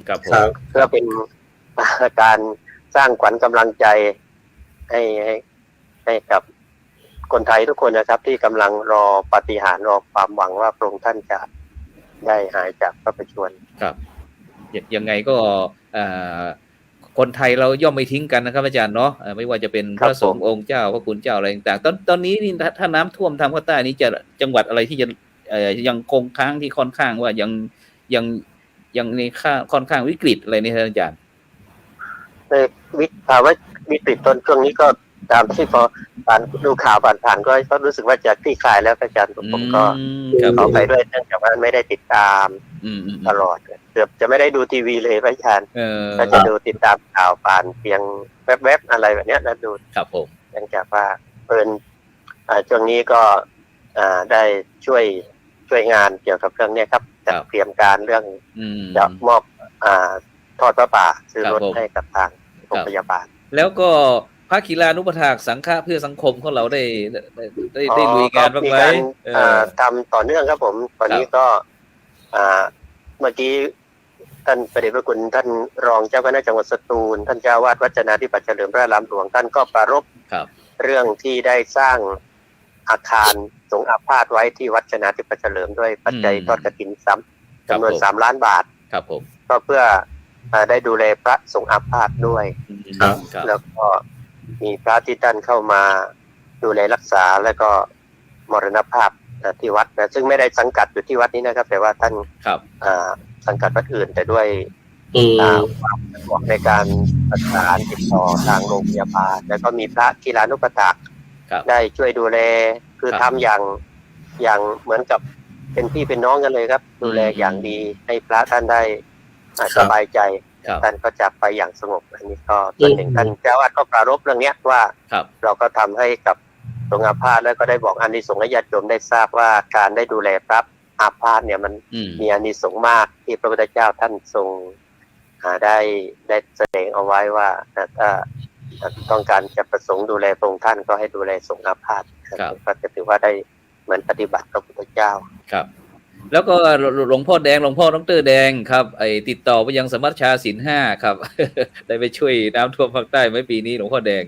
S1: ครับผ
S2: ครั
S1: ม
S2: บ
S3: เพื่อเป็นการสร้างขวัญกำลังใจให้กับคนไทยทุกคนนะครับ ที่กำลังรอปาฏิหาริย์รอความหวังว่าพระองค์ท่านจะได้หายจากพระประชวร
S1: ครับยังไงก็คนไทยเราย่อมไม่ทิ้งกันนะครับอาจารย์เนาะไม่ว่าจะเป็นพระสงฆ์องค์เจ้าพระคุณเจ้าอะไรต่างๆตอนนี้นี่ถ้าน้ำท่วมทางภาคใต้นี้จะจังหวัดอะไรที่จะยังคงค้างที่ค่อนข้างว่ายังในค่อนข้างวิกฤตอะไรนี่ครับอาจารย์
S3: ในภาวะวิกฤตตอนช่วงนี้ก็ตามที่พอดูข่าวผ่านๆก็รู้สึกว่าจะคลี่คลายแล้วอาจารย์ผมก็ขอไปด้วยเนื่องจากว่าไม่ได้ติดตามตลอดเกือบจะไม่ได้ดูทีวีเลยพระอาจารย์ก็จะดูติดตามข่าวผ่านเพียงแวบๆอะไรแบบนี้แล้วดู
S1: ครับผม
S3: เนื่องจากว่าช่วงนี้ก็ได้ช่วยงานเกี่ยวกับเรื่องนี้ครับจัดเตรียมการเรื่องจะมอบทอดพระป่าซื้อรถให้กับทางโรงพยาบาล
S1: แล้วก็พระกีฬานุปถากสังฆะเพื่อสังคมของเราได้ลุยงานบ้างไหม
S3: ทำต่อเนื่องครับผมตอนนี้ก็เมื่อกี้ท่านประเดชพระคุณท่านรองเจ้าคณะจังหวัดสตูลท่านเจ้าวาดวัดจนาธิปัตย์เฉลิมพระอารามหลวงท่านก็ปรารภเรื่องที่ได้สร้างอาคารสงฆ์อาพาธไว้ที่วัดจนาธิปัตย์เฉลิมด้วยปัจจัยทอดกฐินจำนวน3 ล้านบาท
S1: ครับผม
S3: ก็เพื่อได้ดูแลพระสงฆ์อาพาธด้วยแล้วก็มีพระที่ท่านเข้ามาดูแลรักษาแล้วก็มรณภาพที่วัดนะซึ่งไม่ได้สังกัดอยู่ที่วัดนี้นะครับแต่ว่าท่านสังกัดวัดอื่นแต่ด้วยความสะดวกในการประสานติดต่อทางโรงพยาบาลแล้วก็มีพระกีฬานุปถากได้ช่วยดูแลคือทำอย่างเหมือนกับเป็นพี่เป็นน้องกันเลยครับดูแลอย่างดีให้พระท่านได้สบายใจท่านก็จากไปอย่างสงบอันนี้ก็ส่วนหนึ่งท่านเจ้าอาวาสก็ปรารภเรื่องนี้ว่าเราก็ทำให้กับสงฆ์อาพาธแล้วก็ได้บอกอานิสงส์ให้ญาติโยมได้ทราบว่าการได้ดูแลพระอาพาธเนี่ยมันมีอานิสงส์มากที่พระพุทธเจ้าท่านทรงได้แสดงเอาไว้ว่าถ้าต้องการจะประสงค์ดูแลพระองค์ท่านก็ให้ดูแลสงฆ์อาพาธก็จะถือว่าได้เหมือนปฏิบัติพระพุทธเจ้า
S1: ครับแล้วก็หลวงพ่อแดงหลวงพ่อดรแดงครับติดต่อไปยังสมัชชาศีล 5ครับ ได้ไปช่วยน้ำท่วมภาคใต้เมื่อปีนี้หลวงพ่อแดง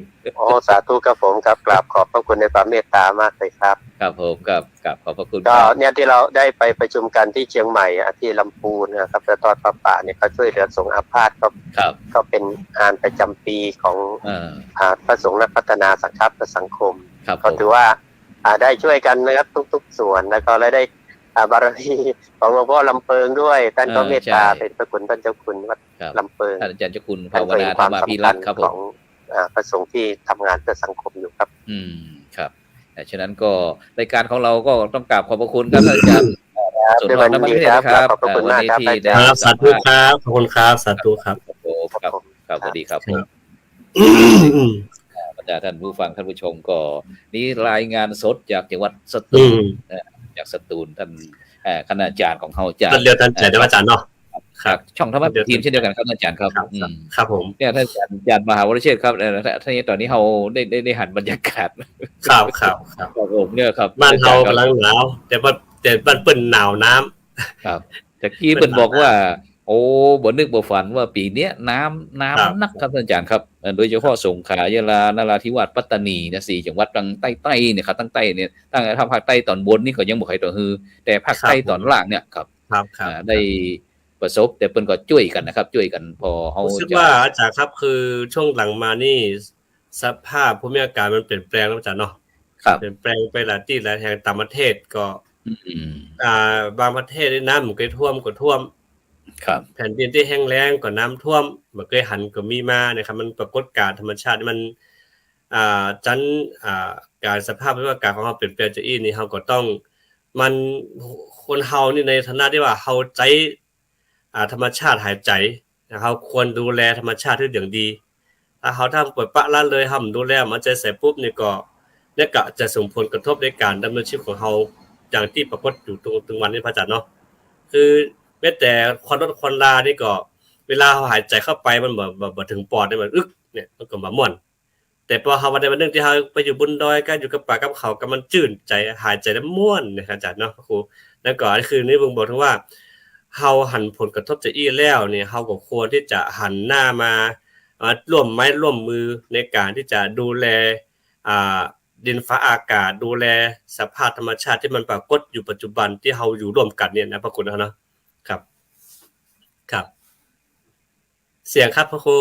S3: สาธุครับผมครับกราบขอบพระคุณในความเมตตามากเลยครับ
S1: ครับผมครับขอบพระคุณ
S3: ก็เนี่ยที่เราได้ไปประชุมกันที่เชียงใหม่ที่ลำพูนนะครับจะทอดพระป่าเนี่ยเขาช่วยเหลือสงฆ์อาพาธก็เป็นงานประจำปีของพระสงฆ์นักพัฒนาสังฆสังคมก็ถือว่าได้ช่วยกันนะครับทุกๆส่วนแล้วก็ได้บารมีของหลวงพ่อลำเปิงด้วยท่านก็เมตตาเป็นพระคุณท่านเจ้าคุณวัดลำเปิง
S1: ท่านอาจารย์เจ้าคุณภาวนาธรรมาภิรัตน์ครับผม
S3: พระสงฆ์ที่ทำงานเพื่อสังคมอยู่ครับ
S1: ครับฉะนั้นก็รายการของเราก็ต้องกราบขอบพระคุณครับอาจารย์
S3: ส่วนวันนี้ครับขอบคุณมากครับ
S2: สาธุครับขอบคุณครับสาธุครับ
S1: ครับสวัสดีครับผมบรรดาท่านผู้ฟังท่านผู้ชมก็นี่รายงานสดจากจังหวัดสตูลจากสตูลท่านคณาจารย์ของเขาจาก
S2: เรียนท่านอาจารย์เนาะ
S1: ครับช่องธรรมะทีมเช่นเดียวกันครับอาจารย์ครับ
S2: ครับผม
S1: เนี่ยท่านอาจารย์มหาวรเชษฐ์ครับท่านตอนนี้เราได้หันบรรยากาศ
S2: ครับ
S1: ผมเนี่ยครับ
S2: บ้านเรากำลังหนาวแต่บ้านเปิ้นหนาวน้
S1: ำครับแต่กี้เปิ้นบอกว่าโอ้บ่นึกบ่ฝันว่าปีนี้น้ำนักครับอาจารย์ครับโดยเฉพาะสงขลายะลานราธิวาสปัตตานีนะ4จังหวัดทางใต้เนี่ยครับทางใต้เนี่ยทางภาคใต้ตอนบนนี่ก็ยังบ่ค่อยต่อฮือแต่ภาคใต้ตอนล่างเนี่ยครับได้ประสบแต่เพิ่นก็ช่วยกันนะครับช่วยกันพอเฮา
S2: รู้สึกว่าอาจารย์ครับคือช่วงหลังมานี่สภาพภูมิอากาศมันเปลี่ยนแปลงแล้วอาจารย์เนาะเปลี่ยนแปลงไปหลายที่หลายแห่งต่างประเทศก็บางประเทศน้ำมันก็ท่วม
S1: ครับ
S2: แผ่นดินที่แห้งแล้งก็น้ำท่วมมันเคยหันก็มีมานะครับมันปรากฏการณ์ธรรมชาติมันการสภาพภูมิอากาศของเราเปลี่ยนแปลงจะนี่เราก็ต้องมันคนเฮานี่ในฐานะที่ว่าเฮาใจ ธรรมชาติหายใจนะครับควรดูแลธรรมชาติให้อย่างดีถ้าเขาทำปล่อยปละละเลยห้ามดูแลมันจะเสร็จปุ๊บนี่ก็เนี่ยก็จะส่งผลกระทบในการดำเนินชีวิตของเขาอย่างที่ปรากฏอยู่ตรงวันนี้พระอาจารย์เนาะคือแม้แต่ควันรถควันลานี่ก็เวลาเขาหายใจเข้าไปมันบ่ถึงปอดเนี่ยมันอึกเนี่ยมันก็บ่ม่วนแต่พอเขาวันใดวันหนึ่งที่เขาไปอยู่บนดอยกันอยู่กับป่ากับเขาก็มันจื่นใจหายใจแล้วม่วนนะครับอาจารย์เนาะพระครูแล้วก็คือนี่ผมบอกถึงว่าเฮาหันผลกระทบจากอีแล้วเนี่ยเฮาก็ควรที่จะหันหน้ามาร่วมไม้ร่วมมือในการที่จะดูแลดินฟ้าอากาศดูแลสภาพธรรมชาติที่มันปรากฏอยู่ปัจจุบันที่เฮาอยู่ร่วมกันเนี่ยนะพระคุณเนาะครับครับเสียงครับพระครู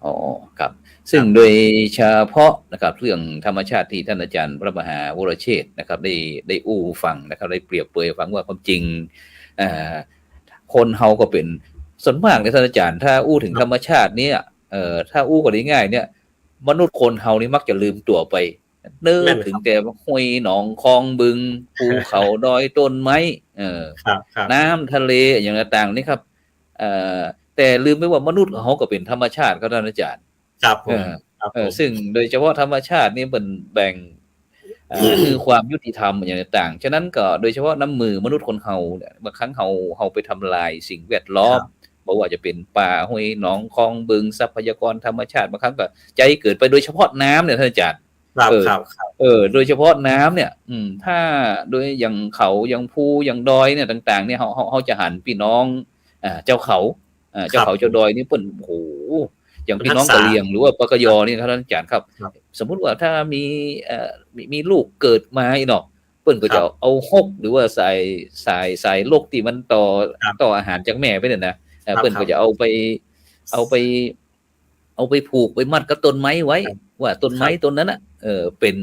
S1: อ๋อครับซึ่งโดยเฉพาะนะครับเรื่องธรรมชาติที่ท่านอาจารย์พระมหาวรเชษฐ์นะครับได้อู้ฟังนะครับได้เปรียบเปรยฟังว่าความจริงคนเฮาก็เป็นส่วนมากในท่านอาจารย์ถ้าอู้ถึงธรรมชาติเนี่ยถ้าอู้ก็ได้ง่ายเนี่ยมนุษย์คนเฮานี่มักจะลืมตัวไปนึกถึงแต่ห้วยหนองคลองบึงภูเขาดอยต้นไม้น้ำทะเลอย่างต่างๆนี่ครับแต่ลืมไปว่ามนุษย์เขาก็เป็นธรรมชาติครับท่านอาจารย์
S2: ครับผม
S1: ซึ่งโดยเฉพาะธรรมชาตินี่มันแบ่งคือความยุติธรรมอย่างต่างๆฉะนั้นก็โดยเฉพาะน้ำมือมนุษย์คนเฮาเนี่ยบางครั้งเฮาไปทำลายสิ่งแวดล้อมบอกว่าจะเป็นป่าห้วยหนองคลองบึงทรัพยากรธรรมชาติบางครั้งก็ใจเกิดไปโดยเฉพาะน้ำเนี่ยท่านอาจารย์
S2: ครับ
S1: โดยเฉพาะน้ำเนี่ยถ้าโดยอย่างเขาอย่างภูอย่างดอยเนี่ยต่างๆเนี่ยเขาจะหันพี่น้องเจ้าเขาเจ้าเขาเจ้าดอยนี่เปิ้นโอ้โหอย่างพี่น้องกะเหรี่ยงหรือว่าปกยนี่ท่านอาจารย์ครับสมมุติว่าถ้ามีลูกเกิดมาเนาะเปิ้นก็จะเอาฮกหรือว่าใส่โรคที่มันต่ออาหารจากแม่ไปเนี่ยนะเปิ้นก็จะเอาไปผูกไปมัดกับต้นไม้ไว้ว่าต้นไม้ต้นนั้นน่ะเป็น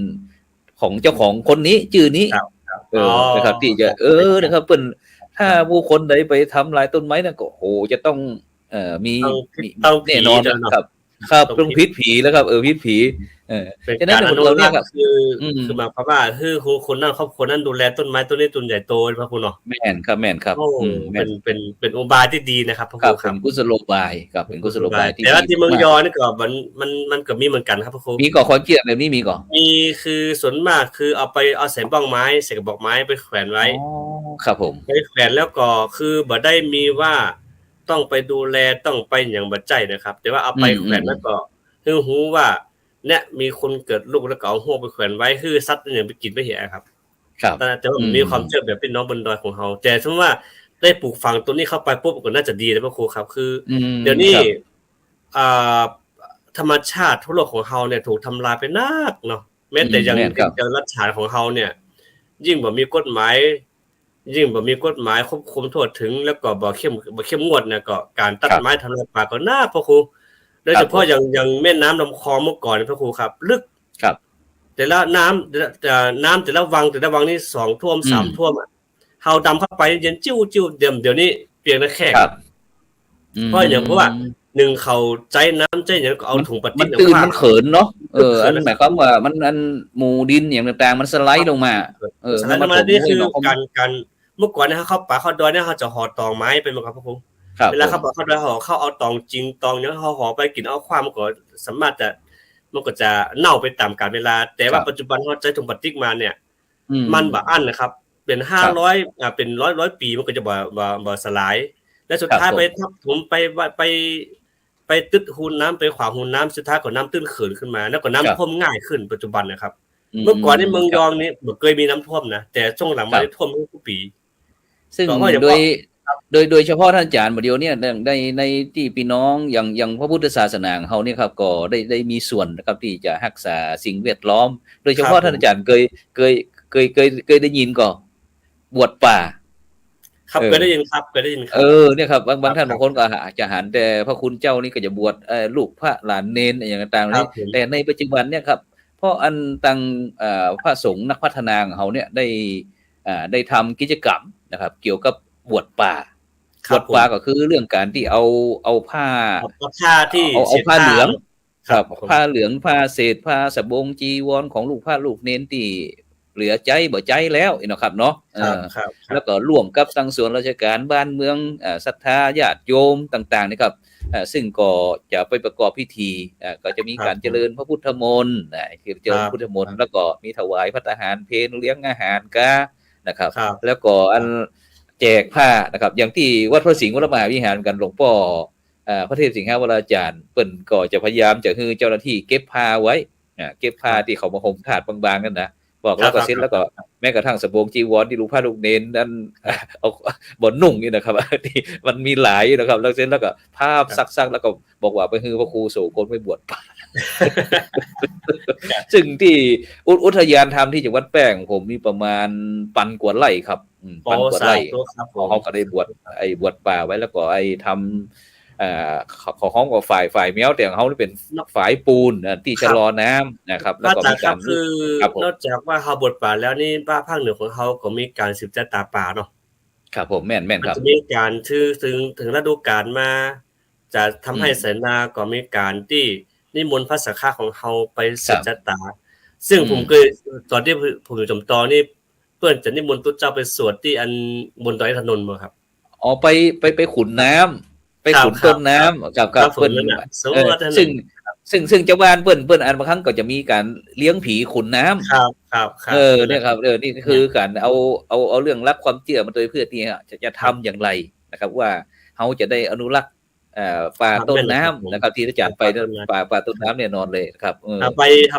S1: ของเจ้าของคนนี้ชื่อนี้นะครับที่จะนะครับเปิ้นถ้าผู้คนใดไปทำลายต้นไม้นั่นก็โหจะต้องมีแน่นอนครับต้องพิษผีแล้วครับพิษผี
S2: ฉะนั้นเราเนี่ยคือหมายความว่าคือคนนั้นครอบครัวนั้นดูแลต้นไม้ต้นนี้ต้นใหญ่โตพระคุณเนาะ
S1: แม่นครับ
S2: เป็นอุบายที่ดีนะครับพระคุณ
S1: ครับเป็นกุศโลบายครับเป็นกุศโลบาย
S2: แต่ว่าที่เมืองยอนี่ก็มันก็มีเหมือนกันครับพระคุณ
S1: มีก่อความเกลียดแบบนี้มีก่อ
S2: มีคือส่วนมากคือเอาใส่บ้องไม้ใส่กระบอกไม้ไปแขวนไว้
S1: ครับผม
S2: ไปแขวนแล้วก็คือบ่ได้มีว่าต้องไปดูแลต้องไปอย่างบัดใจนะครับแต่ว่าเอาไปแขวนแล้วก็คือฮู้ว่าเนี่ยมีคนเกิดลูกแล้วก็เอาหัวไปแขวนไว้คือสัตว์อย่างไปกินไปเหี้ยครับแต่ว่ามีความเชื่อแบบพี่น้องบนดอยของเฮาแต่สมมุติว่าได้ปลูกฝังตัวนี้เข้าไปปุ๊บก็น่าจะดีนะพระครูครับคือเดี๋ยวนี้ธรรมชาติทั่วโลกของเฮาเนี่ยถูกทำลายไปนักเนาะแม้แต่อย่างรัฐฉานของเฮาเนี่ยยิ่งบ่มีกฎหมายควบคุมทั่วถึงแล้วก็บ่เข้มงวดเนี่ยก็การตัดไม้ทำลายป่าก็น่าพระครูโดยเฉพาะอย่างแม่น้ำลำคลองเมื่อก่อนพระครูครับลึก
S1: ครับ
S2: แต่ละน้ำแต่ละวังนี่2ท่วม3ท่วมเฮาดำเข้าไปเย็นจิ้วๆเดี๋ยวนี้เปียกน้ำแข็งเพราะว่า1เขาใจน้ำใจหยังก็เอาถุงพลาสติก
S1: มันตื่นมันเขินเนาะอันหมายความว่ามันหมู่ดินอย่างต่างๆมันสไลด์ลงมา
S2: สไลด์ลงมานี่คือการเมื่อก่อนเนี่ยเขาป่าเขาดอยเนี่ยเขาจะห่อตองไม้เป็นบ่ครับพระครูเวลาเขาป่าเขาดอยห่อเขาเอาตองจริงตองเนี่ยเขาห่อไปกินเอาความก็สามารถจะมันก็จะเน่าไปตามกาลเวลาแต่ว่าปัจจุบันเขาใช้ถุงพลาสติกมาเนี่ยมันบ่อั้นนะครับเป็น500เป็น100ปีมันก็จะบ่สลายและสุดท้ายไปทับถมไปตึดหูน้ำไปขวางหูน้ำสุดท้ายก็น้ำตื้นเขินขึ้นมาแล้วก็น้ำท่วมง่ายขึ้นปัจจุบันนะครับเมื่อก่อนในเมืองยองนี่บ่เคยมีน้ำท่วมนะแต่ช่วงหลังมาได้ท่วมทุกปี
S1: ซึ่งโดยเฉพาะท่านอาจารย์เดียวเนี่ยในที่พี่น้องอย่างพระพุทธศาสนาของเฮานี่ครับก็ได้มีส่วนนะครับที่จะรักษาสิ่งแวดล้อมโดยเฉพาะท่านอาจารย์เคยได้ยินก็บวชป่า
S2: ครับเคยได้ยินครับ
S1: เนี่ยครับบางท่านบางคนก็อาจจะหันแต่พระคุณเจ้านี่ก็จะบวชลูกพระหลานเณรอย่างต่างๆนี่แต่ในปัจจุบันเนี่ยครับเพราะอันตังพระสงฆ์นักพัฒนาของเฮาเนี่ยได้ทำกิจกรรมนะครับเกี่ยวกับบวชป่าก็คือเรื่องการที่เอาผ้า
S2: ที่
S1: เอาผ้าเหลืองครับผ้าเหลืองผ้าเศษผ้าสบงจีวรของลูกพระลูกเณรที่ เหลือใจบ่ใจแล้วเนาะครับเนาะ
S2: ครับ
S1: แล้วก็ร่วมกับทางส่วนราชการบ้านเมืองศรัทธาญาติโยมต่างๆนะครับซึ่งก็จะไปประกอบพิธีก็จะมีการเจริญพระพุทธมนต์คือเจริญพุทธมนต์แล้วก็มีถวายภัตตาหารเพลเลี้ยงอาหารกานะครับแล้วก็อันแจกผ้านะครับอย่างที่วัดพระสิงห์วรมหาวิหารกันหลวงพ่อพระเทพสิงหาวราจารย์เปิ้นก็จะพยายามจะให้เจ้าหน้าที่เก็บผ้าไว้เก็บผ้าที่เขามาห่มถาดบางๆนั่นนะบอกแล้วก็เสร็จแล้วก็แม้กระทั่งสบงจีวรที่ลูกผ้าลูกเนนนั้นเอาบนนุ่งนี่นะครับที่มันมีหลายนะครับแล้วเสร็จแล้วก็ภาพซักๆแล้วก็บอกว่าไปฮือพระครูโสกลไปบวชป่าซึ่งที่อุทยานธรรมที่จังหวัดแป้งผมมีประมาณ1,000 กว่าไร่ครับ1,000 กว่าไร่เขาก็ได้บวชป่าไว้แล้วก็ทำของห้องกับฝ่ายแมวแต่ของเขาเป็นฝ่ายปูนที่ชะลอน้ำนะครับแล้วก็มีการ
S2: คือนอกจากว่าเฮาบวชป่าแล้วนี่ภาคเหนือของเขาก็มีการสืบชะตาป่าเนาะ
S1: ครับผมแม่นครับ
S2: จะมีการถึงฤดูกาลมาจะทำให้เสนาก็มีการที่นิมนต์พระสังฆะของเฮาไปสืบชะตาซึ่งผมเคยตอนที่ผมอยู่จอมตอนี่เพิ่นจะนิมนต์ตุ๊เจ้าไปสวดที่อันบนดอยถนนบ่ครับ
S1: อ๋อไปขุนน้ำไปขุนต้นน้ำกับเปิ้นซึ่งเจ้าบ้านเปิ้นอันบางครั้งก็จะมีการเลี้ยงผีขุนน้ำ
S2: ครับ
S1: เนี่ยครับนี่คือการเอาเรื่องรักความเชื่อมาโดยเพื่อที่จะทำอย่างไรนะครับว่าเขาจะได้อนุรักษ์ป่าต้นน้ำนะครับที่อาจารย์ไปป่าต้นน้ำเนี่ยนอนเลยครับ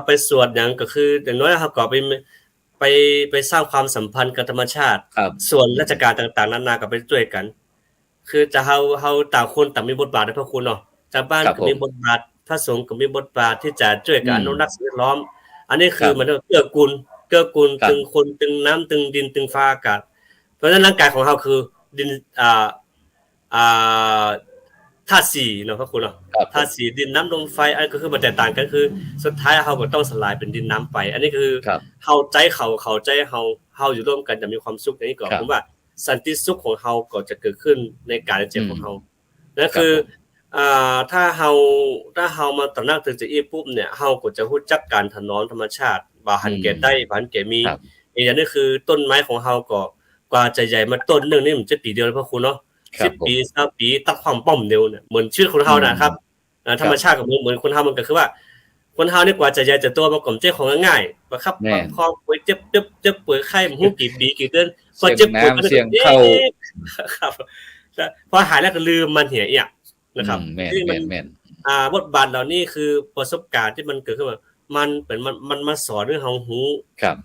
S2: ไปสวดอย่างก็คืออย่างน้อยครับก็ไปสร้างความสัมพันธ์กับธรรมชาติส่วนราชการต่างๆนานาก็ไปช่วยกันคือจะเฮาต่างคนต่างมีบทบาทในพระคุณเนาะชาวบ้านก็มีบทบาทพระสงฆ์ก็มีบทบาทที่จะช่วยกันอนุรักษ์สิ่งแวดล้อมอันนี้คือมันเกื้อกูลตึงคนตึงน้ำตึงดินตึงฟ้าอากาศเพราะฉะนั้นร่างกายของเฮาคือดินธาตุ4เนาะพระคุณเนาะธาตุ4ดินน้ำลมไฟอันก็คือมันแตกต่างกันคือสุดท้ายเฮาก็ต้องสลายเป็นดินน้ำไปอันนี้คือเฮาใจเขาใจเฮาอยู่ร่วมกันจะมีความสุขอย่างนี้ก่อนผมว่าสันติสุขของเฮาก็จะเกิดขึ้นในการเจ็บของเฮานั่นคือถ้าเฮามาตระหนักถึงจะอีปุ๊บเนี่ยเฮาก็จะรู้จักการถนอมธรรมชาติบ่หันแก่ได้บ่หันแก่มีอย่างนี้คือต้นไม้ของเฮาก็กว่าจะใหญ่มาต้นนึงนี่มันจะปีเดียวพระคุณเนาะ10 ปี20 ปีตัดความป้อมเดียวเนี่ยเหมือนชีวิตคนเฮานะครับธรรมชาติก็เหมือนคนเฮามันก็คือว่าคนเฮานี่กว่าจะใหญ่จะโตมาก่อมเจ็บของง่ายๆประคับประคองป่วยเจ็บป่วยไข้ฮู้กี่ปีกี่เดือนพอเจ็บป่วยก็เสียงเข้าครับพอหายแล้วก็ลืมมันเหี่ยอีกนะครับที่มันบทบาทเหล่านี้คือประสบการณ์ที่มันเกิดขึ้นมามันเป็นมันมาสอนให้เฮาฮู้
S1: ครับ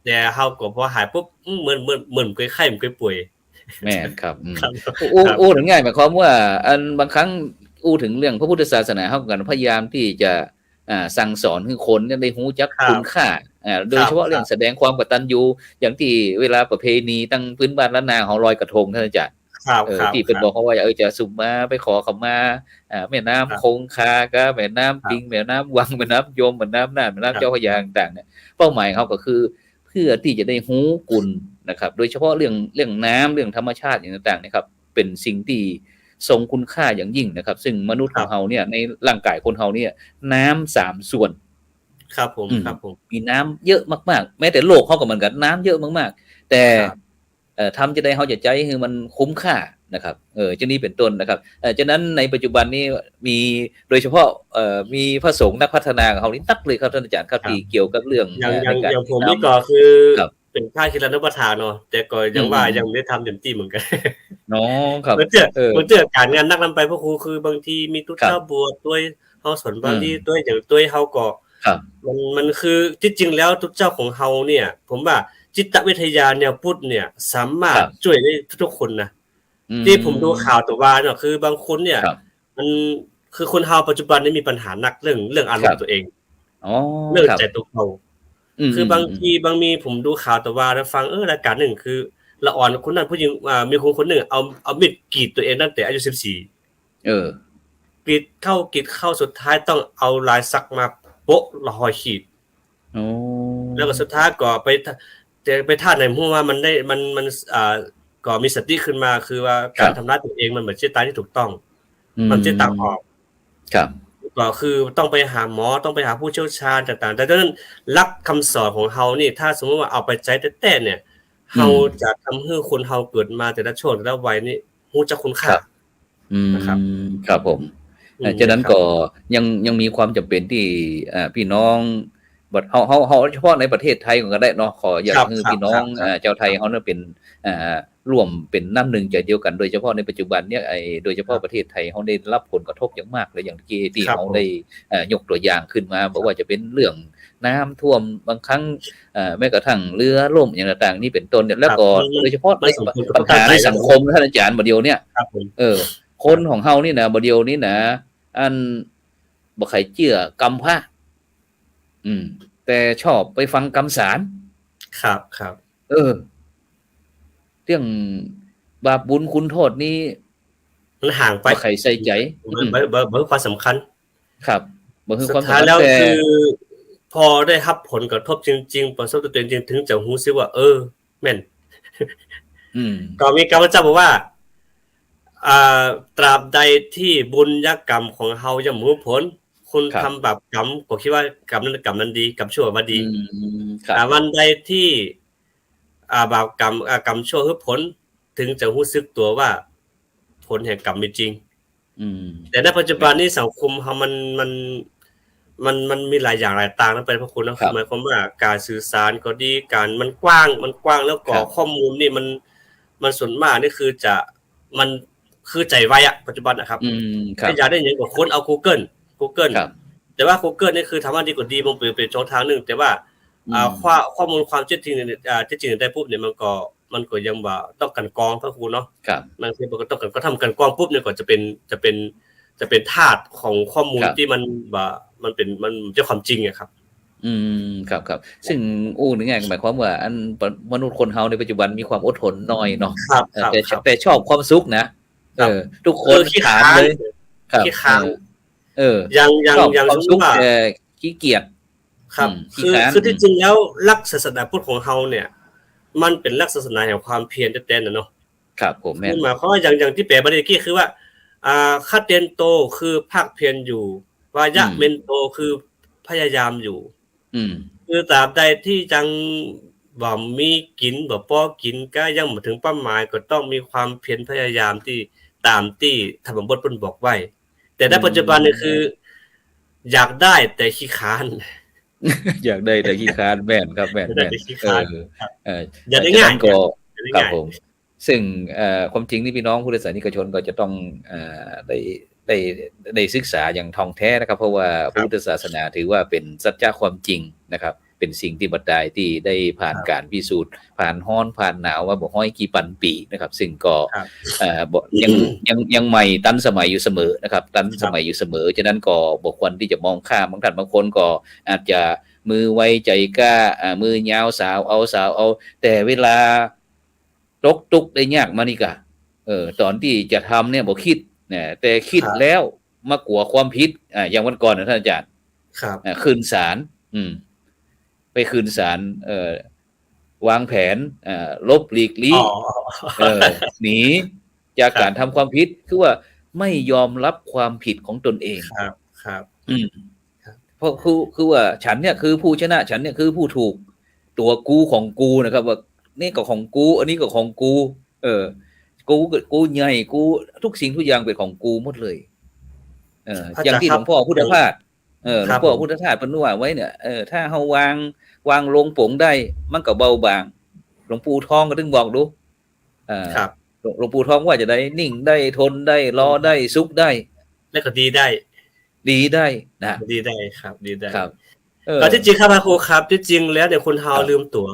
S2: แต่เฮาก็พอหายปุ๊บเหมือนเคยไข้เหมือนเคยป่วย
S1: แม่นครับถึงง่ายหมายความว่าอันบางครั้งถึงเรื่องพระพุทธศาสนาเฮากันพยายามที่จะสั่งสอนให้คนได้รู้จักคุณค่าโดยเฉพาะเรื่องแสดงความกตัญญูอย่างที่เวลาประเพณีตั้งพื้นบ้านล้านนาของลอยกระทงท่านอาจารย์ที่เป็นบอกเขาว่าจะสุ่มมาไปขอเขามาแม่น้ำคงคาก็แม่น้ำปิงแม่น้ำวังแม่น้ำยมแม่น้ำน่านแม่น้ำเจ้าพระยาต่างๆเนี่ยเป้าหมายเขาก็คือเพื่อที่จะได้รู้กุลนะครับโดยเฉพาะเรื่องน้ำเรื่องธรรมชาติอย่างต่างๆนะครับเป็นสิ่งที่ทรงคุณค่าอย่างยิ่งนะครับซึ่งมนุษย์ของเฮาเนี่ยในร่างกายคนเฮาเนี่ยน้ำ3 ส่วน
S2: ครับผม
S1: มีน้ำเยอะมากๆแม้แต่โลกเฮาก็เหมือนกันน้ำเยอะมากๆแต่ทำจะได้เฮาจะใจคือมันคุ้มค่านะครับจะนี้เป็นต้นนะครับฉะนั้นในปัจจุบันนี้มีโดยเฉพาะมีพระสงฆ์นักพัฒนาของเฮานี่นักเลยครับท่านอาจารย์ครับที่เกี่ยวกับเรื่อง
S2: อย่างผมนี่ก็คือเป็นค่ายคิดแล้วประทานเนาะแต่ก็ยังว่ายังไม่ได้ทำเต็มที่เหมือนกัน
S1: เนาะครับ
S2: มันเจอการงานนักนำไปพระครูคือบางทีมีตุ๊เจ้าบวชด้วยเฮาสอนบางทีด้วยอย่างด้วยเฮาก็มันคือที่จริงแล้วตุ๊เจ้าของเฮาเนี่ยผมว่าจิตวิทยาแนวพุทธเนี่ยสามารถช่วยได้ทุกคนนะที่ผมดูข่าวตัวว่าเนาะคือบางคนเนี่ยมันคือคนเฮาปัจจุบันนี้มีปัญหาหนักเรื่องอารมณ์ตัวเองเรื่องใจตัวเขาคือบางทีมีผมดูข่าวตัวว่าแล้วฟังรายการหนึ่งคือละอ่อนคนนั้นผู้หญิงมีคนนึงเอามีดกรีดตัวเองตั้งแต่อายุ14กรีดเข้าสุดท้ายต้องเอาลายสักมาโปะรอยขีดแล้วก็สุดท้ายก็ไปท่าในหัวว่ามันได้มันก็มีสติขึ้นมาคือว่าการทำร้ายตัวเองมันเหมือนเจตนาที่ถูกต้องมันจะต่างออก
S1: ครับ
S2: ก็คือต้องไปหาหมอต้องไปหาผู้เชี่ยวชาญต่างๆแต่ดังนั้นหลักคำสอนของเฮานี่ถ้าสมมุติว่าเอาไปใช้แต่เนี่ยเฮาจะทำให้คนเฮาเกิดมาแต่ละช่วงแต่ละวัยนี่รู้จักคุณค่านะครับ
S1: ครับผมฉะนั้นก็ยังมีความจำเป็นที่พี่น้องบัดเฮาเฉพาะในประเทศไทยก็ได้เนาะขออยากให้พี่น้องเจ้าไทยเฮาเนี่ยเป็นร่วมเป็นน้ำหนึ่งใจเดียวกันโดยเฉพาะในปัจจุบันเนี่ยโดยเฉพาะประเทศไทยเฮาได้รับผลกระทบอย่างมากเลยอย่างที่เฮาได้ยกตัวอย่างขึ้นมาบอกว่าจะเป็นเรื่องน้ำท่วมบางครั้งแม้กระทั่งเรือล่มอย่างต่างๆนี่เป็นต้นเนี่ยแล้วก็โดยเฉพาะในปัญหาในสังคมท่านอาจารย์บัดเดียวเนี่ยคนของเฮานี่นะบัดเดียวนี่นะอันบ่ใครเชื่อกำพระแต่ชอบไปฟังกำสาร
S2: ครับ
S1: เรื่องบาปบุญคุณโทษนี้
S2: มันห่างไป
S1: บ่ใครใส่ใจ
S2: บ่ความสำคัญ
S1: ครับบ่คือความ
S2: สำคัญแล้วคือพอได้รับผลกระทบจริงๆประสบตัวเองจริงถึงจะรู้สึกว่าแม่นก็มีการบอกว่าตราบใดที่บุญญกรรมของเฮายังบ่รู้ผลคุณทำบาปกรรมก็คิดว่ากรรมนั้นดีกรรมชั่วบ่ดีวันใดที่บาปกรรมชั่วคือผลถึงจะรู้สึกตัวว่าผลแห่งกรรมมีจริงแต่ในปัจจุบันนี้สังคมเฮามันมีหลายอย่างหลายต่างนำไปพระคุณนะหมายความว่าการสื่อสารก็ดีการมันกว้างแล้วก็ข้อมูลนี่มันส่วนมากนี่คือมันคือใจไวอ่ะปัจจุบันนะครับถ้าอยากได้หยังก็ค้นเอา Google แต่ว่า Google นี่คือทำว่าดีกว่าดีมันเป็นช่องทางนึงแต่ว่าข้อมูลความเท็จจริงที่จริงได้ปุ๊บเนี่ยมันก็ยังว่าต้องกันกรองพระครูเนาะบางทีมันก็ต้องก็ทำกันกรองปุ๊บเนี่ยก็จะเป็นธาตุของข้อมูลที่มันว่ามันเจ้าความจริงอะครับ
S1: ครับซึ่งนึกไงหมายความว่าอันมนุษย์คนเฮาในปัจจุบันมีความอดทนน้อยเนาะแต่ชอบความสุขนะทุกคน
S2: ขี้ขานเลยขี้ขานอย่าง
S1: ความสุขขี้เกียจ
S2: ครับคือที่จริงแล้วหลักศาสนาพุทธของเฮาเนี่ยมันเป็นหลักศาสนาแห่งความเพียรแท้ๆน่ะเนาะ
S1: ครับผมแม่น
S2: หมายความว่าอย่างที่แปลบ่ได้กี้คือว่าคัดเตนโตคือภาคเพียรอยู่วายะเมนโตคือพยายามอยู่คือตราบใดที่จังบ่มีกินบ่พอกินก็ยังบ่ถึงเป้าหมายก็ต้องมีความเพียรพยายามที่ตามที่ธรรมบทเพิ่นบอกไว้แต่ในปัจจุบันนี่คืออยากได้แต่ขี้ค้าน
S1: อยากได้แต่ขี้ค้านแม่นครับแม่น
S2: อยากได้ง่าย
S1: ก็ครับผมซึ่งความจริงนี่พี่น้องพุทธศาสนิกชนก็จะต้องได้ศึกษาอย่างท่องแท้นะครับเพราะว่าพุทธศาสนาถือว่าเป็นสัจจะความจริงนะครับเป็นสิ่งที่บัดใดที่ได้ผ่านการพิสูจน์ผ่านร้อนผ่านหนาวว่าบ่ฮ้อยกี่พันปีนะครับซึ่งก็ยังใหม่ทันสมัยอยู่เสมอนะครับทันสมัยอยู่เสมอฉะนั้นก็บ่ควรที่จะมองข้ามบางคนก็อาจจะมือไวใจกล้ามือยาวสาวเอาแต่เวลาตกทุกข์ได้ยากมานี่ก็ตอนที่จะทำเนี่ยบ่คิดแต่คิดแล้วมากลัวความผิดอย่างวันก่อนนะท่านอาจารย์
S2: ครับ
S1: ขึ้นศาลไปขึ้นศาลวางแผนลบหลีกลี่หนีจากการทำความผิดคือว่าไม่ยอมรับความผิดของตนเอง
S2: ครับ
S1: เพราะคือว่าฉันเนี่ยคือผู้ชนะฉันเนี่ยคือผู้ถูกตัวกูของกูนะครับว่านี่ก็ของกูอันนี้ก็ของกูกูใหญ่กูทุกสิ่งทุกอย่างเป็นของกูหมดเลยอย่างที่หลวงพ่อพุทธทาสหลวงพ่อพุทธทาสเพิ่นว่าไว้เนี่ยถ้าเฮาวางลงโป่งได้มันก็เบาบางหลวงปู่ทองก็ถึงบอกดู
S2: ครับ
S1: หลวงปู่ทองว่าจะได้นิ่งได้ทนได้รอได้สุขได้
S2: แล้วก็ดีได้
S1: นะ
S2: ดีได้ครับดีได้
S1: ครับ
S2: ก็ที่จริงครับครูครับที่จริงแล้วเนี่ยคนเฮาลืมตั๋ว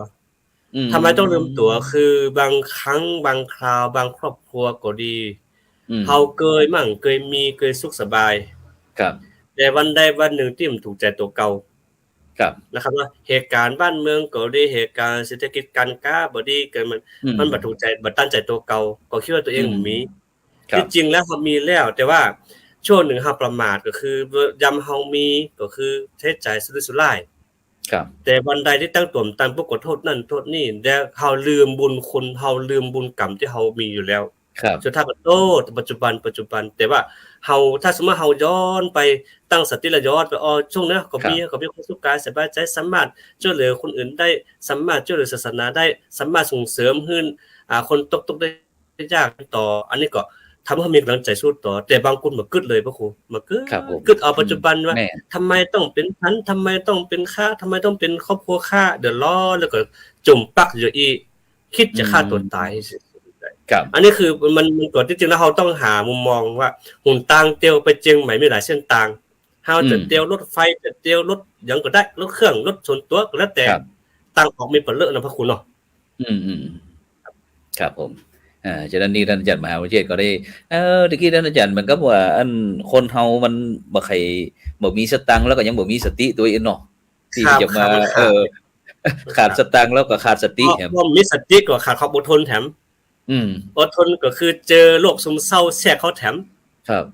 S2: ทำไมต้องลืมตั๋วคือบางครั้งบางคราวบางครอบครัวก็ดีเฮาเคยสุขสบาย
S1: ครับ
S2: แต่วันใดวันหนึ่งที่มันถูกใจตัวเก่า
S1: ครับ
S2: นะครับว่าเหตุการณ์บ้านเมืองก็ดีเหตุการณ์เศรษฐกิจการค้าบ่ดีเกิดมันบ่ถูกใจบ่ตั้งใจตัวเก่าก็คิดว่าตัวเองมีที่จริงแล้วเขามีแล้วแต่ว่าช่วงหนึ่งเฮาประมาทก็คือยามเฮามีก็คือใช้จ่ายสุรุ่ยสุร่าย
S1: ครับ
S2: แต่วันใดที่ตั้งตัวปรากฏโทษนั่นโทษนี่แล้วเฮาลืมบุญคุณเฮาลืมบุญกรรมที่เฮามีอยู่แล้ว
S1: ครับ
S2: สุดท้ายก็โตปัจจุบันแต่ว่าเฮาถ้าสมมุติเฮาย้อนไปตั้งสติแล้วย้อนไปช่วงนั้นก็มีความสุขกายสบายใจสามารถช่วยเหลือคนอื่นได้สามารถช่วยเหลือศาสนาได้สามารถส่งเสริมให้คนตกทุกข์ได้ยากต่ออันนี้ก็ทำให้มีกำลังใจสู้ต่อแต่บางคนบ่กึดเลยพระครูบ่กึ
S1: ครับผม
S2: กึดเอาปัจจุบันว่า
S1: แม่น
S2: ทำไมต้องเป็นฉันทำไมต้องเป็นข้าทำไมต้องเป็นครอบครัวข้าเดือดร้อนแล้วก็จมปักอยู่อีกคิดจะฆ่าตัวตายให้สิ้นสุดได้
S1: ครับ
S2: อันนี้คือมันก่อนที่จริงแล้วเราต้องหามุมมองว่าหุ่นต่างเตียวไปเจียงใหม่มีหลายเส้นทางเฮาจะเตียวรถไฟจะเตียวรถหยังก็ได้รถเครื่องรถส่วนตัวก็แล้วแต่
S1: ครับ
S2: ตั้งออกมีเปเลอะนะพระคุณเนาะ
S1: อืมครับผมฉะนั้นนี่ท่านอาจารย์มหาวิเชษฐ์ก็ได้ตะกี้ท่านอาจารย์มันก็ว่าอันคนเฮามันบ่ใครบ่มีสตังค์แล้วก็ยังบ่มีสติตัวเองเนาะที่จะมาขาดสตังค์แล้วก็ขาดสติแถม
S2: เพราะมีสติก็ขาดความอดทนแถม อดทนก็คือเจอโรคซึมเศร้าแทรกเข้าแถม
S1: ครับ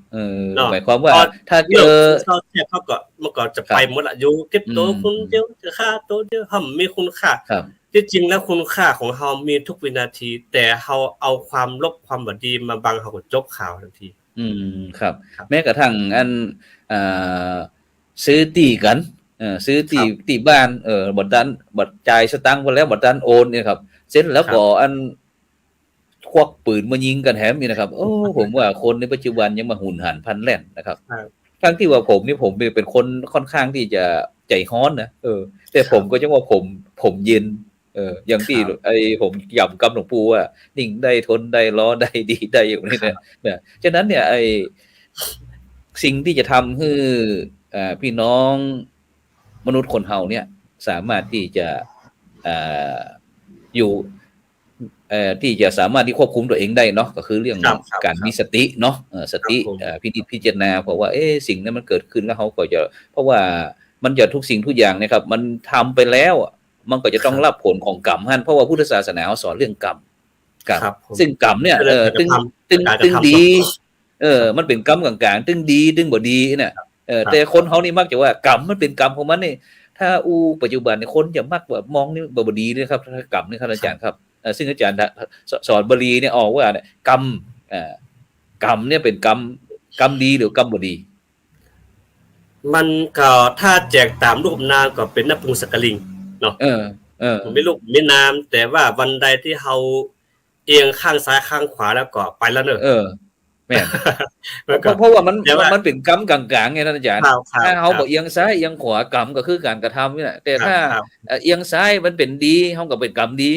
S1: หมายความว่าถ้าเจ
S2: โรค
S1: อ
S2: ซึมเศร้าแทรกเข้าก็มันก็จะไปหมดละอยู่เก็บตัวคนเดียวจะฆ่าตัวเดียวเฮามีคุณค่า
S1: ครับ
S2: ที่จริงแล้วคุณค่าของเฮามีทุกวินาที แต่เฮาเอาความลบความบ่ดีมาบังเฮาก็จบข่าวทันที
S1: ครับ แม้กระทั่งอันซื้อตีกันซื้อตีบ้านบัดนั้นบัดจ่ายสตังค์ไปแล้วบัดนั้นโอนเนี่ยครับเสร็จแล้วก็อันควักปืนมายิงกันแถมนี่นะครับโอ้ผมว่าคนในปัจจุบันยังมาหุนหันพลันแล่นนะครับทั้งที่ว่าผมเป็นคนค่อนข้างที่จะใจร้อนนะแต่ผมก็ยังว่าผมเย็นอย่างที่ไอ้ผมย้ำกับหลวงปู่ว่านิ่งได้ทนได้รอได้ดีได้อย่างนี้นะฉะนั้นเนี่ยไอ้สิ่งที่จะทำให้พี่น้องมนุษย์คนเฮาเนี่ยสามารถที่จะอยู่ที่จะสามารถที่ควบคุมตัวเองได้เนาะก็คือเรื่องการมีสติเนาะสติพิจารณาเพราะว่าสิ่งนั้นมันเกิดขึ้นแล้วเขาก็จะเพราะว่ามันจะทุกสิ่งทุกอย่างนะครับมันทำไปแล้วมันก็จะต้องรับผลของกรรมฮั่นเพราะว่าพุทธศาสนาสอนเรื่องกรรมซึ่งกรรมเนี่ยตึงดีมันเป็นกรรมกลางๆตึงดีตึงบ่ดีเนี่ยแต่คนเฮานี่มักจะว่ากรรมมันเป็นกรรมของมันนี่ถ้าปัจจุบันเนี่ยคนจะมักว่ามองนี่บ่ดีนะครับกรรมนี่ครับอาจารย์ครับซึ่งอาจารย์สอนบาลีเนี่ยออกว่ากรรมกรรมเนี่ยเป็นกรรมดีหรือกรรมบ่ดี
S2: มันก็ถ้าแจกตามรูปนามก็เป็นนปุงสกลิงเนาะไม่ลูกไม่นามแต่ว่าวันใดที่เฮาเอียงข้างซ้ายข้างขวาแล้วก็ไปแล้วเนอะ
S1: แม่เพราะว่ามันเป็นกรรมกลางๆไงท่านอาจารย์ถ้าเฮาบ่เอียงซ้ายเอียงขวากรรมก็คือการกระทำนี่แหละแต่ถ้าเอียงซ้ายมันเป็นดีเฮาก็เป็นกรรมดี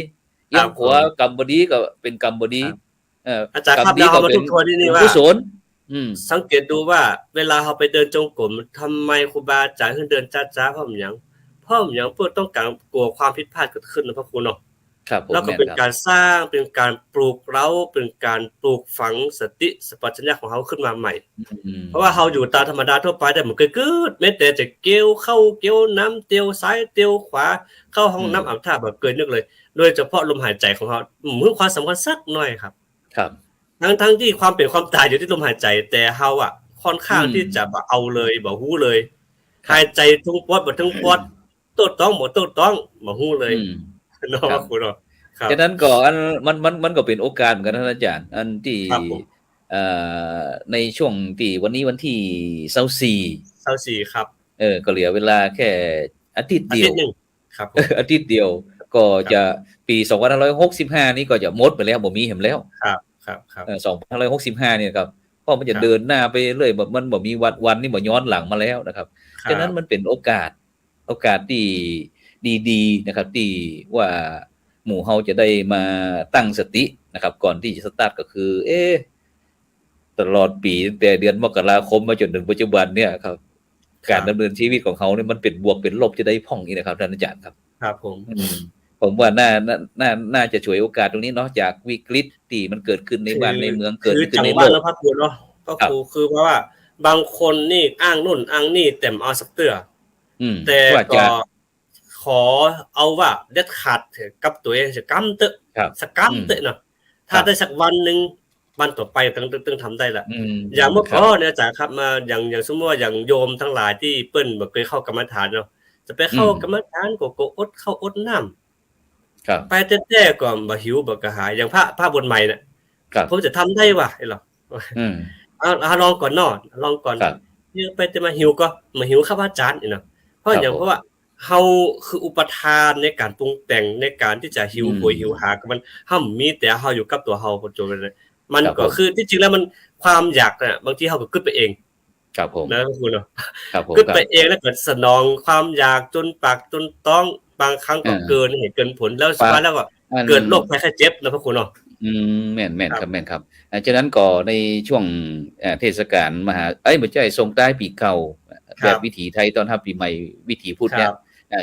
S1: เอียงขวากรรมบ่ดีก็เป็นกรรมบ่ดี
S2: อาจารย์ครับเรามาทุกคนที่นี่ว่า
S1: กุศล
S2: สังเกตดูว่าเวลาเฮาไปเดินจงกรมทำไมครูบาอาจารย์ถึงเดินจ้าๆเพราะหยังเพื่อต้องการกลัวความผิดพลาดเกิดขึ้นนะพระครูเนาะแล้วก็เป็นการสร้างเป็นการปลูกเร้าเป็นการปลูกฝังสติสัมปชัญญะของเฮาขึ้นมาใหม่เพราะว่าเฮาอยู่ตามธรรมดาทั่วไปแต่มันเกิดแม้แต่จะเกี่ยวเข้าเกี่ยวน้ำเตียวซ้ายเตียวขวาเข้าห้องน้ำอาบท่าแบบเกินนึกเลยโดยเฉพาะลมหายใจของเฮามีความสำคัญสักหน่อยครับทั้งที่ความเป็นความตายอยู่ที่ลมหายใจแต่เฮาค่อนข้างที่จะบ่เอาเลยบ่ฮู้เลยหายใจทุ่งปอดบ่ทั้งปอดโตต้องบ่โตต้องบ่ฮู้เลยเนาะคุณเนาะ
S1: ฉะนั้นก็มันก็เป็นโอกาสเหมือนกันท่านอาจารย์อันที่ในช่วงที่วันนี้วันที่24
S2: ครับ
S1: ก็เหลือเวลาแค่อาทิตย์เดียว
S2: ครับ
S1: อาทิตย์เดียวก็จะปี2565นี้ก็จะหมดไปแล้วบ่มีเห็นแล้ว
S2: ครับ
S1: 2565เนี่ยครับเพราะมันจะเดินหน้าไปเรื่อยมันบ่มีวันนี้บ่ย้อนหลังมาแล้วนะครับฉะนั้นมันเป็นโอกาสที่ดีๆนะครับที่ว่าหมู่เฮาจะได้มาตั้งสตินะครับก่อนที่จะสตาร์ทก็คือตลอดปีตั้งแต่เดือนมกราคมมาจนถึงปัจจุบันเนี่ยครับการดำเนินชีวิตของเขาเนี่ยมันเป็นบวกเป็นลบจะได้พ่องนี่นะครับท่านอาจารย์ครับ
S2: ครับ
S1: ผมว่าน่าจะฉวยโอกาสตรงนี้เนาะจากวิกฤตที่มันเกิดขึ้นในบ้านในเมืองเกิดขึ้นในโลก
S2: แล้วพักคุณเนาะก็คือว่าบางคนนี่อ้างนู่นอ้างนี่เต็มเอาสักเตื้อแต่ก็ขอเอาว่าเด็ดขาดกับตัวเองจะกำเตะสักกำเตะเนาะถ้าได้สักวันนึงวันต่อไปตึงทำได้ละอย่างเมื่อก่อนเนี่ยอาจารย์ครับมาอย่างสมมติว่าอย่างโยมทั้งหลายที่เปิ้นบ่เคยเข้ากรรมฐานเนาะจะไปเข้ากรรมฐานก็อดเข้าอดน้ำไปแต่ก็บ่หิวบ่กระหายอย่างพระบวชใหม่น่ะ
S1: ครับ
S2: ผมจะทำได้ว่ะไอ้หรอ
S1: อืม
S2: เอาลองก่อนเนาะลองก่อน
S1: ครับ
S2: เยอะไปจะมาหิวก็มาหิวครับอาจารย์นี่เนาะเพราะ
S1: ครับผม
S2: อย่างเพราะว่าเฮาคืออุปทานในการปรุงแต่งในการที่จะหิวโหยหิวหากับมันห้ามมีแต่เฮาอยู่กับตัวเฮาปัจจุบันเลยมัน
S1: ครับผม
S2: ก็คือที่จริงแล้วมันความอยากน่ะบางทีเฮาก็คิดไปเอง
S1: ครับผม
S2: นะคุณเนาะ
S1: ครับผม
S2: คิด
S1: ครับ
S2: ไปเองแล้วก็สนองความอยากจนปากจนต้องบางครั้งก็
S1: เออ
S2: เกินเหตุเกินผลแล้วสุด
S1: ปา
S2: ท้ายแล้วก็
S1: อัน
S2: เกิดโรคภัยไข้เจ็บนะพระคุณเนาะ
S1: แม่นแม่น
S2: ครับ
S1: ครับแม่นครับฉะนั้นก็ในช่วงเทศกาลมหาไม่ใช่ส่งท้ายปีเก่าแบบวิถีไทยต้อนรับปีใหม่วิถีพุทธเนี่ย
S2: ครับ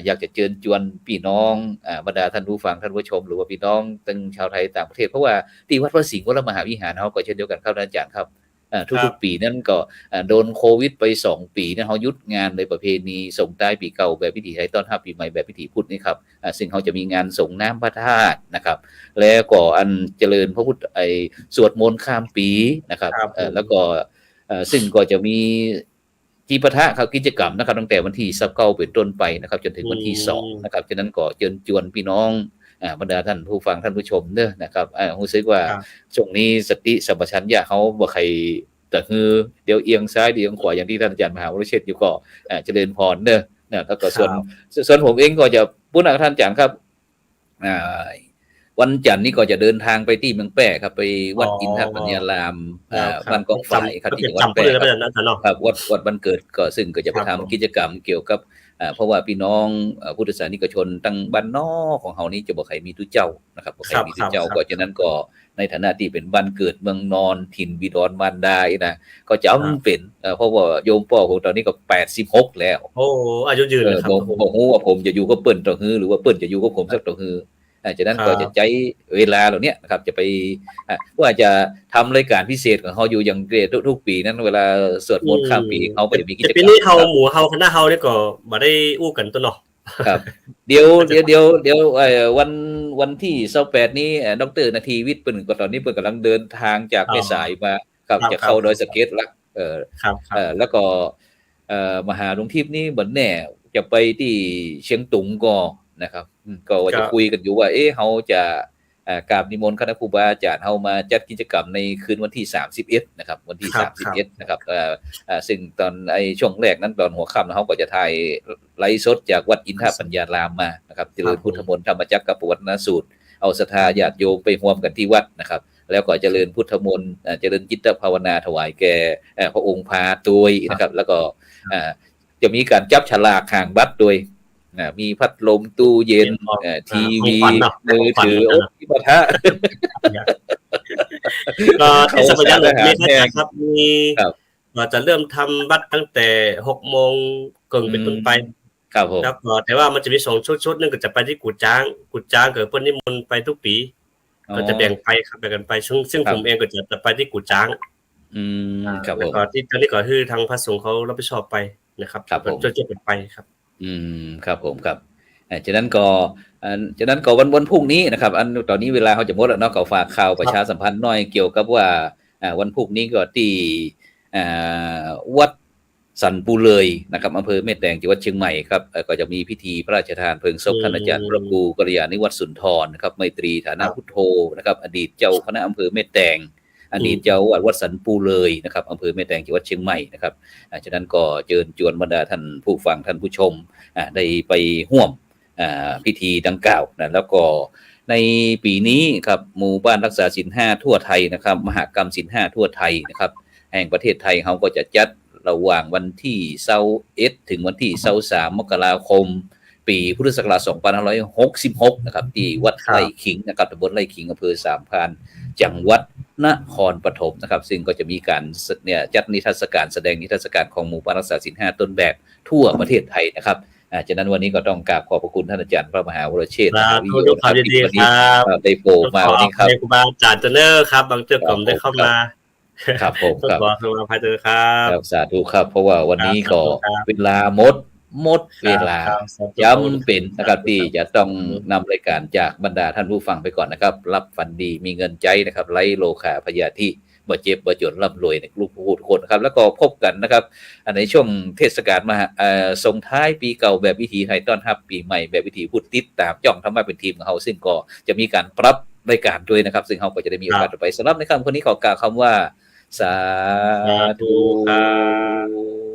S1: อยากจะเชิญชวนพี่น้องบรรดาท่านผู้ฟังท่านผู้ชมหรือว่าพี่น้องทั้งชาวไทยต่างประเทศเพราะว่าที่วัดพระสิงห์วรมหาวิหารเฮาก็เช่นเดียวกันครับอาจารย์ครับทุกๆปีนั้นก็โดนโควิดไป2ปีนั้นเฮาหยุดงานในประเพณีส่งท้ายปีเก่าแบบวิถีไทยต้อนรับปีใหม่แบบวิถีพุทธนี่ครับซึ่งเขาจะมีงานส่งน้ำพระธาตุนะครับ แล้วก็อันเจริญพระพุทธสวดมนต์ข้ามปีนะครับ
S2: ครับผม
S1: แล้วก็ซึ่งก็จะมีจีปะทะครับกิจกรรมนะครับตั้งแต่วันที่29เป็นต้นไปนะครับจนถึงวันที่2นะครับฉะนั้นก็เชิญชวนพี่น้องบรรดาท่านผู้ฟังท่านผู้ชมเด้อนะครับรู้สึกว่า
S2: ครับ
S1: ช่วงนี้สติสัมปชัญญะเขาบ่ใครแต่คือเดี๋ยวเอียงซ้ายเดี๋ยวเอียงขวาอย่างที่ท่านอาจารย์มหาวรเชษฐ์อยู่ก็เจริญพรเด้อนะแล้วก็ส่วนผมเองก็จะพูดกับท่านอาจารย์ครับอ่า วันจันทร์นี้ก็จะเดินทางไปที่เมืองแปร่ครับไปวัดอินทปัญญารามบ้านกองฝ่ายครับที่จังหวัดแปร่ครับวัดบ้านเกิดก็ซึ่งก็จะไปทำกิจกรรมเกี่ยวกับเพราะว่าพี่น้องพุทธศาสนิกชนตั้งบ้านนอกของเฮานี้จะบ่ใครมีตุเจ้านะครับบ่ใครมีตุเจ้าก็ฉะนั้นก็ในฐานะที่เป็นบ้านเกิดเมืองนอนถิ่นบิดรมารดานะก็จำเป็นเพราะว่าโยมพ่อผมตอนนี้ก็86แล้ว
S2: โอ้อายุยืนนะครับ
S1: บ่ฮู้ว่าผมจะอยู่กับเปิ้นต่อฮือหรือว่าเปิ้นจะอยู่กับผมสักต่อฮือจากนั้นก็จะใช้เวลาเหล่านี้นะครับจะไปว่าจะทำรายการพิเศษของเขาอยู่อย่างเกรดทุกปีนั้นเวลาสวดมนต์ข้ามปีเขาก็จะมีกิจกรรม
S2: ปีนี้เฮาหมู่เฮาคณะเฮานี่ก็บ่ได้อู้กันตัวเนาะ
S1: ครับเดี๋ยววันที่28นี้ดร.นาทีวิทย์เปิ้นก็ตอนนี้เปิ้นกำลังเดินทางจากแม่สายมาครับจะเข้าดอยสะเก็ดละ
S2: ครับ
S1: แล้วก็มหาหลวงทิพย์นี่บ่แน่จะไปที่เชียงตุงก็นะครับก็ว่าจะคุยกันอยู่ว่าเฮาจะกราบนิมนต์คณะครูบาอาจารย์เฮามาจัดกิจกรรมในคืนวันที่31นะครับวันที่31นะครับซึ่งตอนช่วงแรกนั้นตอนหัวค่ำเฮาก็จะถ่ายไลฟ์สดจากวัดอินทปัญญารามมานะครับเจริญพุทธมนต์ธรรมจักรกับปวัตนสูตรเอาศรัทธาญาติโยมไปร่วมกันที่วัดนะครับแล้วก็เจริญพุทธมนต์เจริญจิตภาวนาถวายแก่พระองค์พาตวยนะครับแล้วก็จะมีการจับฉลากห่างบัตรโดยมีพัดลมตู้เย็นทีวีมือถือที่ปะทะ
S2: ก็เทศบาลมีนะครับมีก็จะเริ่มทำบัตรตั้งแต่ 6:30 นเป็นต้นไป
S1: ครับผม
S2: แล้วก็แต่ว่ามันจะมี2ชุดนึงก็จะไปที่กุดจ้างเกิดเพิ่นนิมนต์ไปทุกปีก็จะแบ่งไปครับแบ่งกันไปซึ่งผมเองก็จะไปที่กุดจ้าง
S1: ครับผม
S2: ก็ที่ตอนนี้ก็คือทางพระสงฆ์เขารับผิดชอบไปนะครับช่วยๆกันไปครับ
S1: ครับผมครับฉะนั้นก็วันพรุ่งนี้นะครับตอนนี้เวลาเขาจะหมดแล้วเนาะก็ฝากข่าวประชาสัมพันธ์หน่อยเกี่ยวกับว่าวันพรุ่งนี้ก็ที่วัดสันปูเลยนะครับอำเภอแม่แตงจังหวัดเชียงใหม่ครับก็จะมีพิธีพระราชทานเพลิงศพท่านอาจารย์พระครูกัลยาณิวัฒน์สุนทรนะครับไมตรีฐานะพุทโธนะครับอดีตเจ้าคณะอำเภอแม่แตงอดีตเจ้าวัดสันปูเลยนะครับอำเภอแม่แตงจังหวัดเชียงใหม่นะครับฉะนั้นก็เชิญชวนบรรดาท่านผู้ฟังท่านผู้ชมได้ไปร่วมพิธีดังกล่าวนะแล้วก็ในปีนี้ครับหมู่บ้านรักษาศีล5ทั่วไทยนะครับมหกรรมศีล5ทั่วไทยนะครับแห่งประเทศไทยเขาก็จะจัดระหว่างวันที่21ถึงวันที่23มกราคมปีพุทธศักราช2566นะครับที่วัดไร่ขิงนะครับตำบลไร่ขิงอำเภอสามพรานจังหวัดนครปฐมนะครับซึ่งก็จะมีการจัดนิทรรศการแสดงนิทรรศการของหมู่บ้านรักษาศีล5ต้นแบบทั่วประเทศไทยนะครับฉะนั้นวันนี้ก็ต้องกราบขอบพระคุณท่านอาจารย์พระมหาวรเชษฐ์
S2: วิโยครับยินดีครับ
S1: ได้โปรมาวันนี้ครับ
S2: ครูบาอาจารย์เจเนอร์ครับบางเจ้าผมได้เข้ามา
S1: ครับผม
S2: ครับขออภัยด้วยครับ
S1: สาธุครับเพราะว่าวันนี้ก็เวลาหมดเวลาจำเป็นนะครับที่จะต้องนำรายการจากบรรดาท่านผู้ฟังไปก่อนนะครับรับฝันดีมีเงินใจนะครับไร้โลคาพยาธิบ่เจ็บบ่จนร่ำรวยในลูกผู้ทุกคนครับแล้วก็พบกันนะครับในช่วงเทศกาลส่งท้ายปีเก่าแบบวิถีไทยต้อนรับปีใหม่แบบวิถีพุทธติดตามจ้องทำมาเป็นทีมของเฮาซึ่งก็จะมีการปรับ รายการด้วยนะครับซึ่งเราก็จะได้มีโอกาสไปสำหรับในคำคนนี้ขอกล่าวคำว่าสาธุ
S2: ครับ